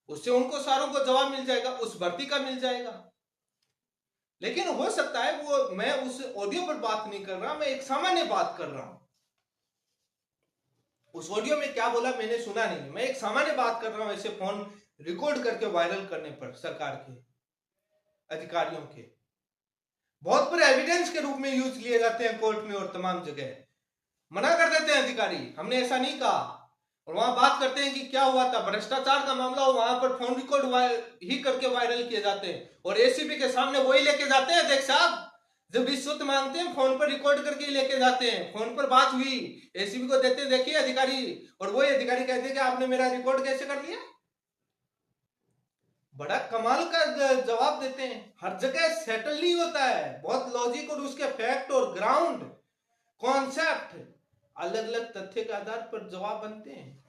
[SPEAKER 1] उससे उनको सारों को जवाब मिल जाएगा, उस भर्ती का मिल जाएगा। लेकिन हो सकता है वो, मैं उस ऑडियो पर बात नहीं कर रहा, मैं एक सामान्य बात कर रहा हूं। उस ऑडियो में क्या बोला मैंने सुना नहीं, मैं एक सामान्य बात कर रहा हूं। ऐसे फोन रिकॉर्ड करके वायरल करने पर सरकार के अधिकारियों के बहुत बड़े एविडेंस के रूप में यूज लिए जाते हैं कोर्ट में और तमाम जगह। मना कर देते हैं अधिकारी, हमने ऐसा नहीं कहा, और वहां बात करते हैं कि क्या हुआ था, भ्रष्टाचार का मामला हो, वहां पर फोन रिकॉर्ड ही करके वायरल किए जाते हैं और एसीपी के सामने वही लेके जाते हैं। देख साहब, जब रिश्वत मांगते हैं फोन पर रिकॉर्ड करके लेके जाते हैं, फोन पर बात हुई, एसीपी को देते हैं, देखिए अधिकारी, और वही अधिकारी कहते हैं कि आपने मेरा रिकॉर्ड कैसे कर लिया। बड़ा कमाल का जवाब देते हैं। हर जगह सेटल नहीं होता है, बहुत लॉजिक और उसके फैक्ट और ग्राउंड कॉन्सेप्ट अलग अलग तथ्य के आधार पर जवाब बनते हैं।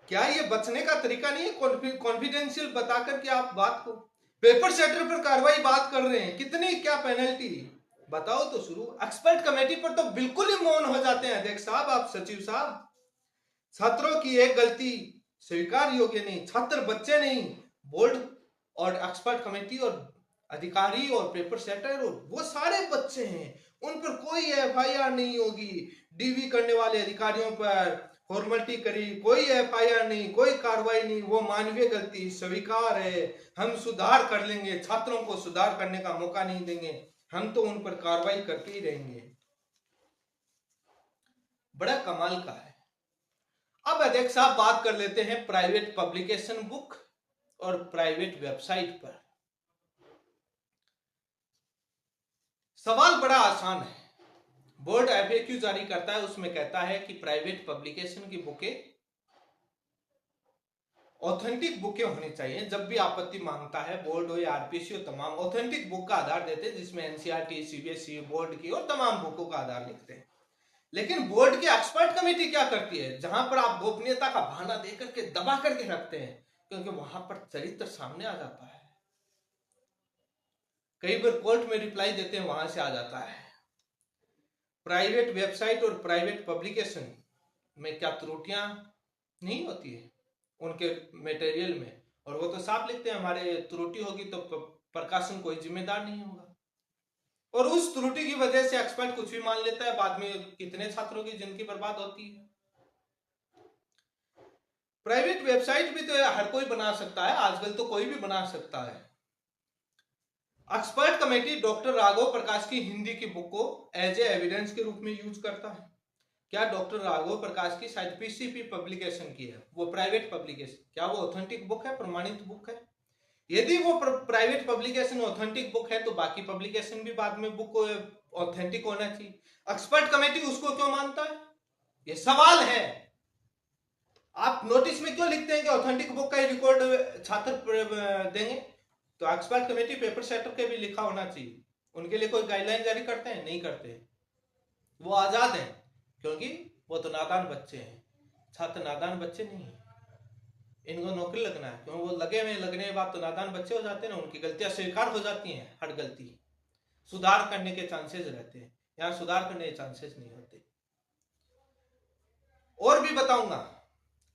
[SPEAKER 1] क्या ये बचने का तरीका नहीं है कॉन्फिडेंशियल बता करके आप बात को? पेपर सेटर पर कार्रवाई बात कर रहे हैं, कितनी क्या पेनल्टी बताओ तो शुरू। एक्सपर्ट कमेटी पर तो बिल्कुल ही मौन हो जाते हैं। देख साहब, आप सचिव साहब, छात्रों की एक गलती स्वीकार योग्य नहीं, छात्र बच्चे नहीं, बोर्ड और एक्सपर्ट कमेटी और अधिकारी और पेपर सेटर और वो सारे बच्चे हैं, उन पर कोई एफआईआर नहीं होगी। डीवी करने वाले अधिकारियों पर फॉर्मेलिटी करी, कोई एफआईआर नहीं, कोई कार्रवाई नहीं, वो मानवीय गलती स्वीकार है, हम सुधार कर लेंगे, छात्रों को सुधार करने का मौका नहीं देंगे, हम तो उन पर कार्रवाई करते ही रहेंगे। बड़ा कमाल का है। अब अध्यक्ष साहब बात कर लेते हैं प्राइवेट पब्लिकेशन बुक और प्राइवेट वेबसाइट पर। सवाल बड़ा आसान है। बोर्ड एफएक्यू जारी करता है, उसमें कहता है कि प्राइवेट पब्लिकेशन की बुकें ऑथेंटिक बुकें होनी चाहिए। जब भी आपत्ति मांगता है बोर्ड हो या आरपीसी हो, तमाम ऑथेंटिक बुक का आधार देते हैं, जिसमें एनसीईआरटी, सीबीएसई बोर्ड की और तमाम बुकों का आधार लिखते हैं। लेकिन बोर्ड की एक्सपर्ट कमेटी क्या करती है, जहां पर आप गोपनीयता का बहाना देकर के दबा करके रखते हैं, क्योंकि वहां पर चरित्र सामने आ जाता है। कई बार कोर्ट में रिप्लाई देते हैं, वहां से आ जाता है। प्राइवेट वेबसाइट और प्राइवेट पब्लिकेशन में क्या त्रुटियां नहीं होती है उनके मटेरियल में, और वो तो साफ लिखते हैं हमारे त्रुटि होगी तो प्रकाशन कोई जिम्मेदार नहीं होगा। और उस त्रुटि की वजह से एक्सपर्ट कुछ भी मान लेता है, बाद में कितने छात्रों की जिंदगी बर्बाद होती है। प्राइवेट वेबसाइट भी तो हर कोई बना सकता है, आजकल तो कोई भी बना सकता है। एक्सपर्ट कमेटी डॉक्टर राघव प्रकाश की हिंदी की बुक को एज ए एविडेंस के रूप में यूज करता है। क्या डॉक्टर राघव प्रकाश की शायद पीसीपी पब्लिकेशन की है, वो प्राइवेट पब्लिकेशन, क्या वो ऑथेंटिक बुक है, प्रमाणित बुक है? यदि वो प्राइवेट पब्लिकेशन ऑथेंटिक बुक है तो बाकी पब्लिकेशन भी बाद में बुक ऑथेंटिक होना चाहिए। एक्सपर्ट कमेटी उसको क्यों मानता है, ये सवाल है। आप नोटिस में क्यों लिखते हैं कि ऑथेंटिक बुक का ही रिकॉर्ड छात्र देंगे, तो एक्सपर्ट कमेटी पेपर सेटर के भी लिखा होना चाहिए। उनके लिए कोई गाइडलाइन जारी करते हैं, नहीं करते। वो आजाद हैं क्योंकि वो तो नादान बच्चे हैं, छात्र नादान बच्चे नहीं है। इनको नौकरी लगना है, क्यों वो लगने के बाद तो नादान बच्चे हो जाते हैं ना, उनकी गलतियां स्वीकार हो जाती हैं। हर गलती सुधार करने के चांसेस रहते हैं, यहाँ सुधार करने के चांसेस नहीं होते। और भी बताऊंगा,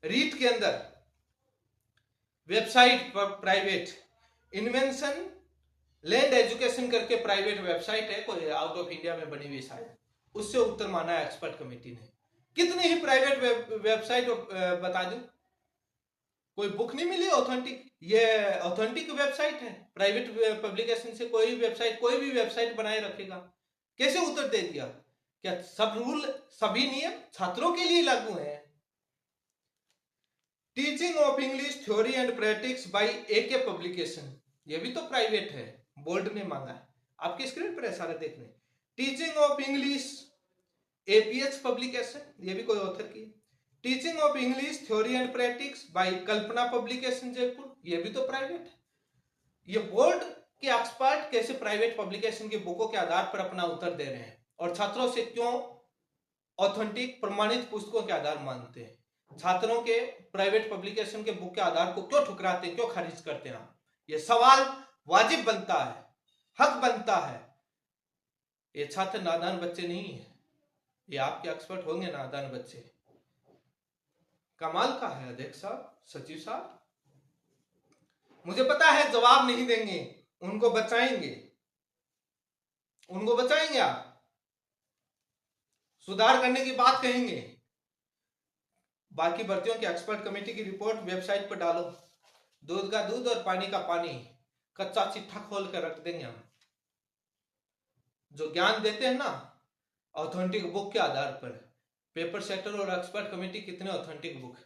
[SPEAKER 1] रीट के अंदर वेबसाइट पर प्राइवेट इन्वेंशन लैंड एजुकेशन करके प्राइवेट वेबसाइट है, कोई आउट ऑफ इंडिया में बनी हुई शायद, उससे उत्तर माना है एक्सपर्ट कमेटी ने। कितनी ही प्राइवेट वेबसाइट बता दूं, कोई बुक नहीं मिली ऑथेंटिक, ये ऑथेंटिक वेबसाइट है। प्राइवेट पब्लिकेशन से कोई वेबसाइट, कोई भी वेबसाइट बनाए रखेगा, कैसे उत्तर दे दिया? क्या सब रूल, सभी नियम छात्रों के लिए लागू हैं? Teaching of English theory and practice by AK publication, ये भी तो प्राइवेट है, बोर्ड ने मांगा है। आपकी स्क्रीन पर है सारे देखने। Teaching of English APH publication, ये भी कोई ऑथर की। Teaching of English theory and practice bye Kalpana publication Jaipur, ये भी तो प्राइवेट है। ये बोर्ड के एक्सपर्ट कैसे प्राइवेट पब्लिकेशन की बुकों के आधार पर अपना उत्तर दे रहे हैं, और छात्रों से क्यों ऑथेंटिक प्रमाणित पुस्तकों के आधार मानते हैं? छात्रों के प्राइवेट पब्लिकेशन के बुक के आधार को क्यों ठुकराते हैं, क्यों खारिज करते हैं आप? ये सवाल वाजिब बनता है, हक बनता है। ये छात्र नादान बच्चे नहीं है, ये आपके एक्सपर्ट होंगे नादान बच्चे। कमाल का है अध्यक्ष साहब, सचिव साहब। मुझे पता है जवाब नहीं देंगे, उनको बचाएंगे, उनको बचाएंगे आप, सुधार करने की बात कहेंगे। बाकी भर्तियों की एक्सपर्ट कमेटी की रिपोर्ट वेबसाइट पर डालो, दूध का दूध और पानी का पानी, कच्चा चिट्ठा खोल कर रख देंगे हम। जो ज्ञान देते हैं ना ऑथेंटिक बुक के आधार पर, पेपर सेटर और एक्सपर्ट कमेटी कितने ऑथेंटिक बुक।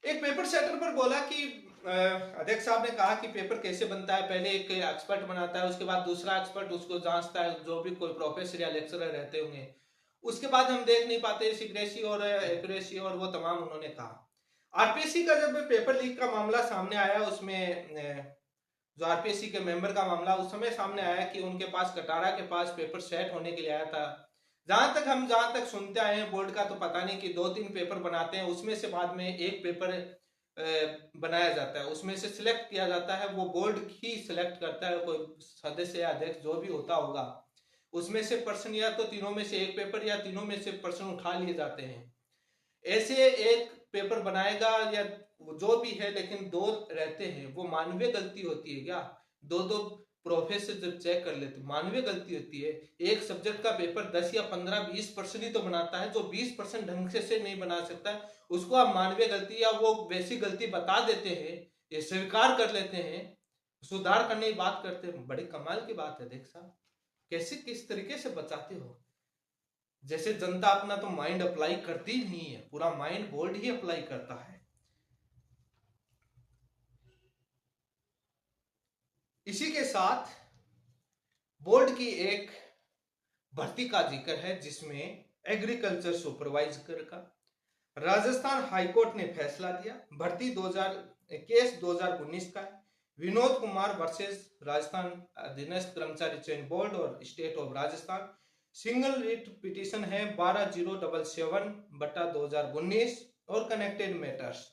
[SPEAKER 1] एक पेपर सेटर पर बोला कि अध्यक्ष साहब ने कहा कि पेपर कैसे बनता है, पहले एक एक्सपर्ट बनाता है, उसके बाद दूसरा एक्सपर्ट उसको जांचता है, जो भी कोई प्रोफेसर या लेक्चरर रहते होंगे, उसके बाद हम देख नहीं पाते सिक्रेसी और एक्यूरेसी और वो तमाम उन्होंने कहा। आरपीएससी का जब पेपर लीक का मामला सामने आया, उसमें जो आरपीएससी के मेंबर का मामला उस समय सामने आया कि उनके पास, कटारा के पास पेपर सेट होने के लिए आया था। जहां तक सुनते आए हैं बोर्ड का, तो पता नहीं कि 2-3 पेपर बनाते हैं, उसमें से बाद में एक पेपर बनाया जाता है, उसमें से सिलेक्ट किया जाता है, वो बोर्ड ही सिलेक्ट करता है, कोई सदस्य या अध्यक्ष जो भी होता होगा, उसमें से पर्सन या तो तीनों में से एक पेपर या तीनों में से पर्सन उठा लिए जाते हैं। ऐसे एक पेपर बनाएगा या जो भी है, लेकिन 2 रहते हैं, वो मानवीय गलती होती है क्या? 2 प्रोफेसर जब चेक कर लेते, मानवीय गलती होती है। एक सब्जेक्ट का पेपर 10 या 15-20% ही तो बनाता है, जो 20% ढंग से नहीं बना सकता है, उसको आप मानवीय गलती या वो वैसी गलती बता देते हैं, ये स्वीकार कर लेते हैं, सुधार करने की बात करते हैं। बड़े कमाल की बात है देख साहब, कैसे किस तरीके से बचाते हो। जैसे जनता अपना तो माइंड अप्लाई करती नहीं है, पूरा माइंड बोर्ड ही अप्लाई करता है। इसी के साथ बोर्ड की एक भर्ती का जिक्र है, जिसमें एग्रीकल्चर सुपरवाइजर का राजस्थान हाईकोर्ट ने फैसला दिया। भर्ती 2019 का है। विनोद कुमार वर्सेस राजस्थान अधीनस्थ कर्मचारी चयन बोर्ड और state of Rajasthan. Single writ petition है 12077/2019 और कनेक्टेड मैटर्स।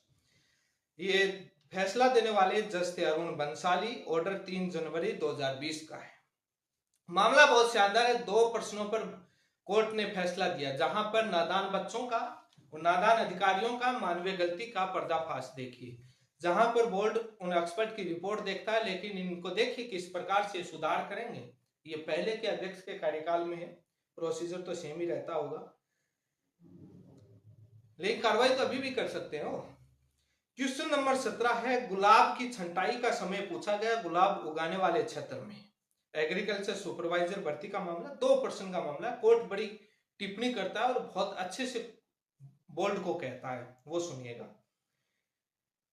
[SPEAKER 1] ये फैसला देने वाले जज थे अरुण बंसाली। ऑर्डर 3 जनवरी 2020 का है। मामला बहुत शानदार है। 2 प्रश्नों पर कोर्ट ने फैसला दिया, जहां पर नादान बच्चों का और नादान अधिकारियों का मानवीय गलती का पर्दाफाश देखिए, जहां पर बोर्ड उन एक्सपर्ट की रिपोर्ट देखता है, लेकिन इनको देखिए किस प्रकार से सुधार करेंगे। ये पहले के अध्यक्ष के कार्यकाल में है, प्रोसीजर तो सेम ही रहता होगा, लेकिन कार्रवाई तो अभी भी कर सकते हो। क्वेश्चन नंबर 17 है, गुलाब की छंटाई का समय पूछा गया गुलाब उगाने वाले क्षेत्र में। एग्रीकल्चर सुपरवाइजर भर्ती का मामला 2% का मामला है। कोर्ट बड़ी टिप्पणी करता है और बहुत अच्छे से बोर्ड को कहता है, वो सुनिएगा।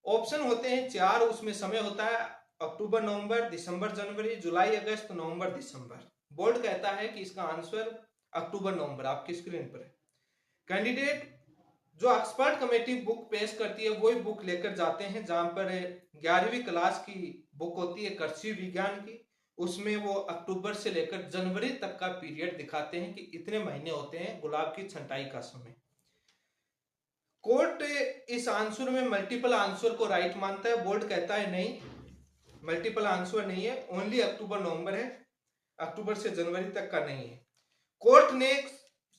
[SPEAKER 1] ऑप्शन होते हैं 4, उसमें समय होता है अक्टूबर नवंबर, दिसंबर जनवरी, जुलाई अगस्त, नवंबर दिसंबर। बोर्ड कहता है कि इसका आंसर अक्टूबर नवंबर आपकी स्क्रीन पर है। कैंडिडेट जो एक्सपर्ट कमेटी बुक पेश करती है वही बुक लेकर जाते हैं, जहां पर 11वीं क्लास की बुक होती है कृषि विज्ञान की। उसमें वो अक्टूबर से लेकर जनवरी तक का पीरियड दिखाते हैं कि इतने महीने होते हैं गुलाब की छंटाई का समय। कोर्ट इस आंसर में मल्टीपल आंसर को राइट मानता है। बोर्ड कहता है नहीं, मल्टीपल आंसर नहीं है, ओनली अक्टूबर नवंबर है, अक्टूबर से जनवरी तक का नहीं है। कोर्ट ने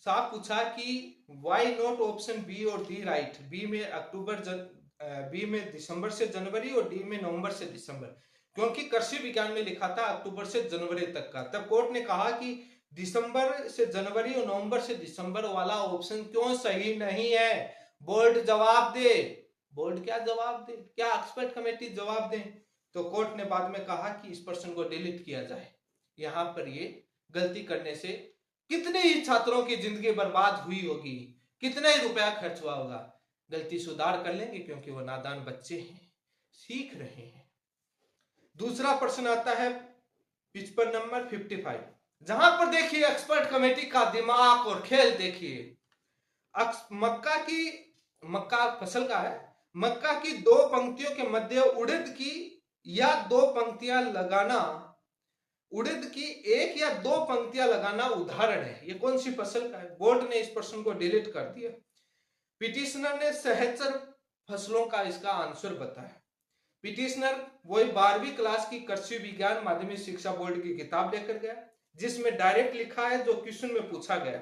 [SPEAKER 1] साफ पूछा कि व्हाई नॉट ऑप्शन बी और डी राइट। बी में बी में दिसंबर से जनवरी और डी में नवंबर से दिसंबर, क्योंकि कृषि विज्ञान में लिखा था अक्टूबर से जनवरी तक का। तब कोर्ट ने कहा कि दिसंबर से जनवरी और नवंबर से दिसंबर वाला ऑप्शन क्यों सही नहीं है। बोर्ड जवाब दे। बोर्ड क्या जवाब दे, क्या एक्सपर्ट कमेटी जवाब दे? तो कोर्ट ने बाद में कहा कि इस पर्सन को डिलीट किया जाए। यहां पर ये गलती करने से कितने ही छात्रों की जिंदगी बर्बाद हुई होगी, कितना ही रुपया खर्च हुआ होगा। गलती सुधार कर लेंगे क्योंकि वो नादान बच्चे हैं, सीख रहे हैं। दूसरा प्रश्न आता है पिच पर नंबर 55, जहां पर देखिए एक्सपर्ट कमेटी का दिमाग और खेल देखिए। मक्का फसल का है। मक्का की 2 पंक्तियों के मध्य उड़द की या 2 पंक्तियां लगाना, उड़द की 1 या 2 पंक्तियां लगाना उदाहरण है। ये कौन सी फसल का है? बोर्ड ने इस प्रश्न को डिलीट कर दिया। पिटिशनर ने सहचर फसलों का इसका आंसर बताया। पिटिशनर वही 12वीं क्लास की कृषि विज्ञान माध्यमिक शिक्षा बोर्ड की किताब लेकर गया, जिसमें डायरेक्ट लिखा है जो क्वेश्चन में पूछा गया,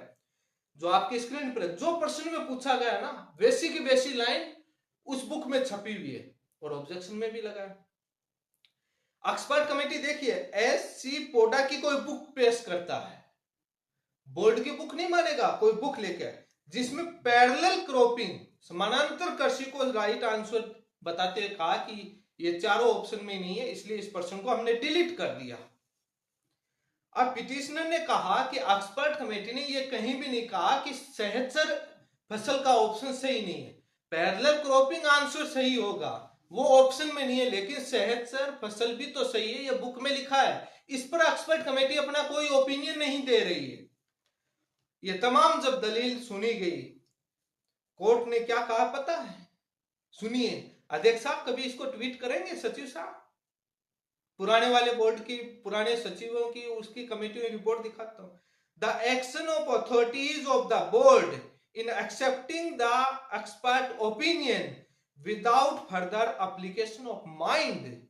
[SPEAKER 1] जो आपकी स्क्रीन पर जो प्रश्न में पूछा गया ना, वैसी की वैसी लाइन उस बुक में छपी हुई है और ऑब्जेक्शन में भी लगा है। एक्सपर्ट कमेटी देखिए एससी पोडा की कोई बुक पेश करता है, बोर्ड की बुक नहीं मानेगा, कोई बुक लेकर जिसमें पैरेलल क्रॉपिंग समानांतर कृषि को राइट आंसर बताते हुए कहा कि ये चारों ऑप्शन में नहीं है, इसलिए इस प्रश्न को हमने डिलीट कर दिया। अब पिटिशनर ने कहा कि एक्सपर्ट कमेटी ने ये कहीं भी नहीं कहा कि सहचर फसल का ऑप्शन सही नहीं है, पैरेलल क्रॉपिंग आंसर सही होगा, वो ऑप्शन में नहीं है, लेकिन सहचर फसल भी तो सही है, ये बुक में लिखा है। इस पर एक्सपर्ट कमेटी अपना कोई ओपिनियन नहीं दे रही है। ये तमाम जब दलील सुनी गई, कोर्ट ने क्या कहा पता है? सुनिए, अध्यक्ष साहब कभी इसको ट्वीट करेंगे सचिव साहब? पुराने वाले बोर्ड की, पुराने सचिवों की उसकी कमेटी में रिपोर्ट दिखाता हूं। The action of authorities of the board in accepting the expert opinion without further application of mind,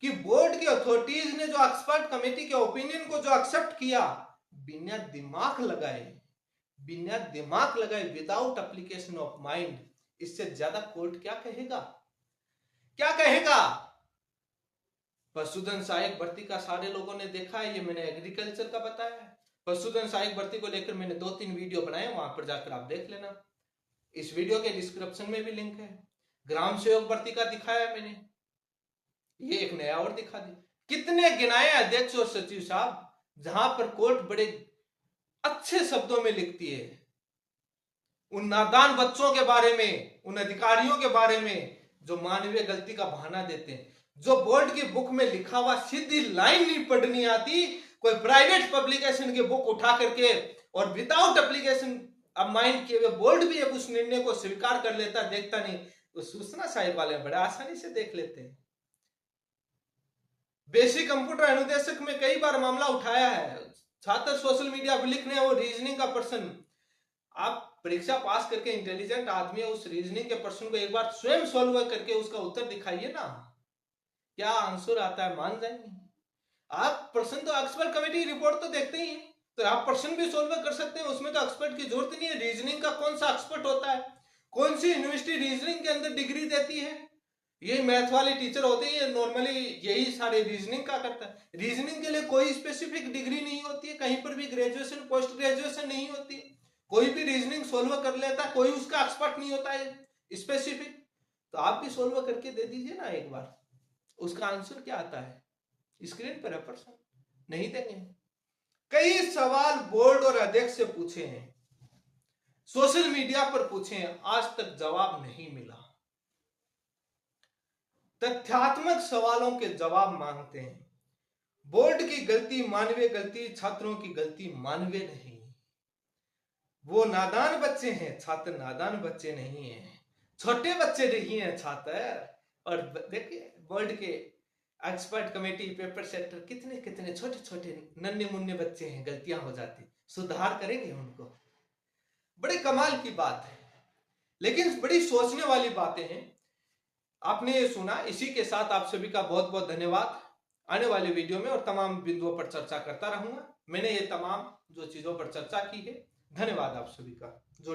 [SPEAKER 1] कि बोर्ड की अथॉरिटीज ने जो एक्सपर्ट कमेटी के ओपिनियन को जो एक्सेप्ट किया बिना दिमाग लगाए, विदाउट एप्लीकेशन ऑफ माइंड, इससे ज्यादा कोर्ट क्या कहेगा? पशुधन सहायक भर्ती का सारे लोगों ने देखा है, ये मैंने एग्रीकल्चर का बताया है। पशुधन सहायक भर्ती को लेकर मैंने 2-3 वीडियो बनाए, वहां पर जाकर आप देख लेना, इस वीडियो के डिस्क्रिप्शन में भी लिंक है। ग्राम सेवक भर्ती का दिखाया मैंने, ये एक नया और दिखा दी। कितने गिनाए अध्यक्ष और सचिव साहब, जहां पर कोर्ट बड़े अच्छे शब्दों में लिखती है उन नादान बच्चों के बारे में, उन अधिकारियों के बारे में जो मानवीय गलती का बहाना देते हैं। जो बोर्ड की बुक में लिखा हुआ सीधी लाइन नहीं पढ़नी आती, कोई प्राइवेट पब्लिकेशन की बुक उठा करके और विदाउट एप्लीकेशन अब माइंड किए हुए बोर्ड भी अब उस निर्णय को स्वीकार कर लेता, देखता नहीं। तो सूचना साहिब वाले बड़े आसानी से देख लेते हैं। बेसिक कंप्यूटर अनुदेशक में कई बार मामला उठाया है, छात्र सोशल मीडिया पर लिख रहे हैं, वो रीजनिंग का प्रश्न, आप परीक्षा पास करके इंटेलिजेंट आदमी है, उस रीजनिंग के प्रश्न को एक बार स्वयं सॉल्व करके उसका उत्तर दिखाइए ना, क्या आंसर आता है मान जाएंगे आप। प्रश्न तो एक्सपर्ट कमेटी की रिपोर्ट तो देखते ही, तो आप प्रश्न भी सॉल्व कर सकते हैं, उसमें तो एक्सपर्ट की जरूरत नहीं है। रीजनिंग का कौन सा एक्सपर्ट होता है? कौन सी यूनिवर्सिटी रीजनिंग के अंदर डिग्री देती है? ये मैथ वाले टीचर होते हैं, नॉर्मली यही सारे रीजनिंग का करता है। रीजनिंग के लिए कोई स्पेसिफिक डिग्री नहीं होती है, कहीं पर भी ग्रेजुएशन पोस्ट ग्रेजुएशन नहीं होती है, कोई भी रीजनिंग सोल्व कर लेता है, कोई उसका एक्सपर्ट नहीं होता है स्पेसिफिक। तो आप भी सोल्व करके दे दीजिए ना एक बार, उसका आंसर क्या आता है स्क्रीन पर है, प्रश्न नहीं देंगे। कई सवाल बोर्ड और अध्यक्ष से पूछे हैं, सोशल मीडिया पर पूछे हैं, आज तक जवाब नहीं मिला। तथ्यात्मक सवालों के जवाब मांगते हैं। बोर्ड की गलती मानवीय गलती, छात्रों की गलती मानवीय नहीं। वो नादान बच्चे हैं, छात्र नादान बच्चे नहीं हैं, छोटे बच्चे नहीं हैं छात्र। और देखिए बोर्ड के एक्सपर्ट कमेटी, पेपर सेटर, कितने कितने छोटे छोटे नन्हे मुन्ने बच्चे हैं, गलतियां हो जाती, सुधार करेंगे उनको। बड़े कमाल की बात है, लेकिन बड़ी सोचने वाली बातें हैं। आपने ये सुना, इसी के साथ आप सभी का बहुत बहुत धन्यवाद। आने वाले वीडियो में और तमाम बिंदुओं पर चर्चा करता रहूंगा। मैंने ये तमाम जो चीजों पर चर्चा की है, धन्यवाद आप सभी का। जो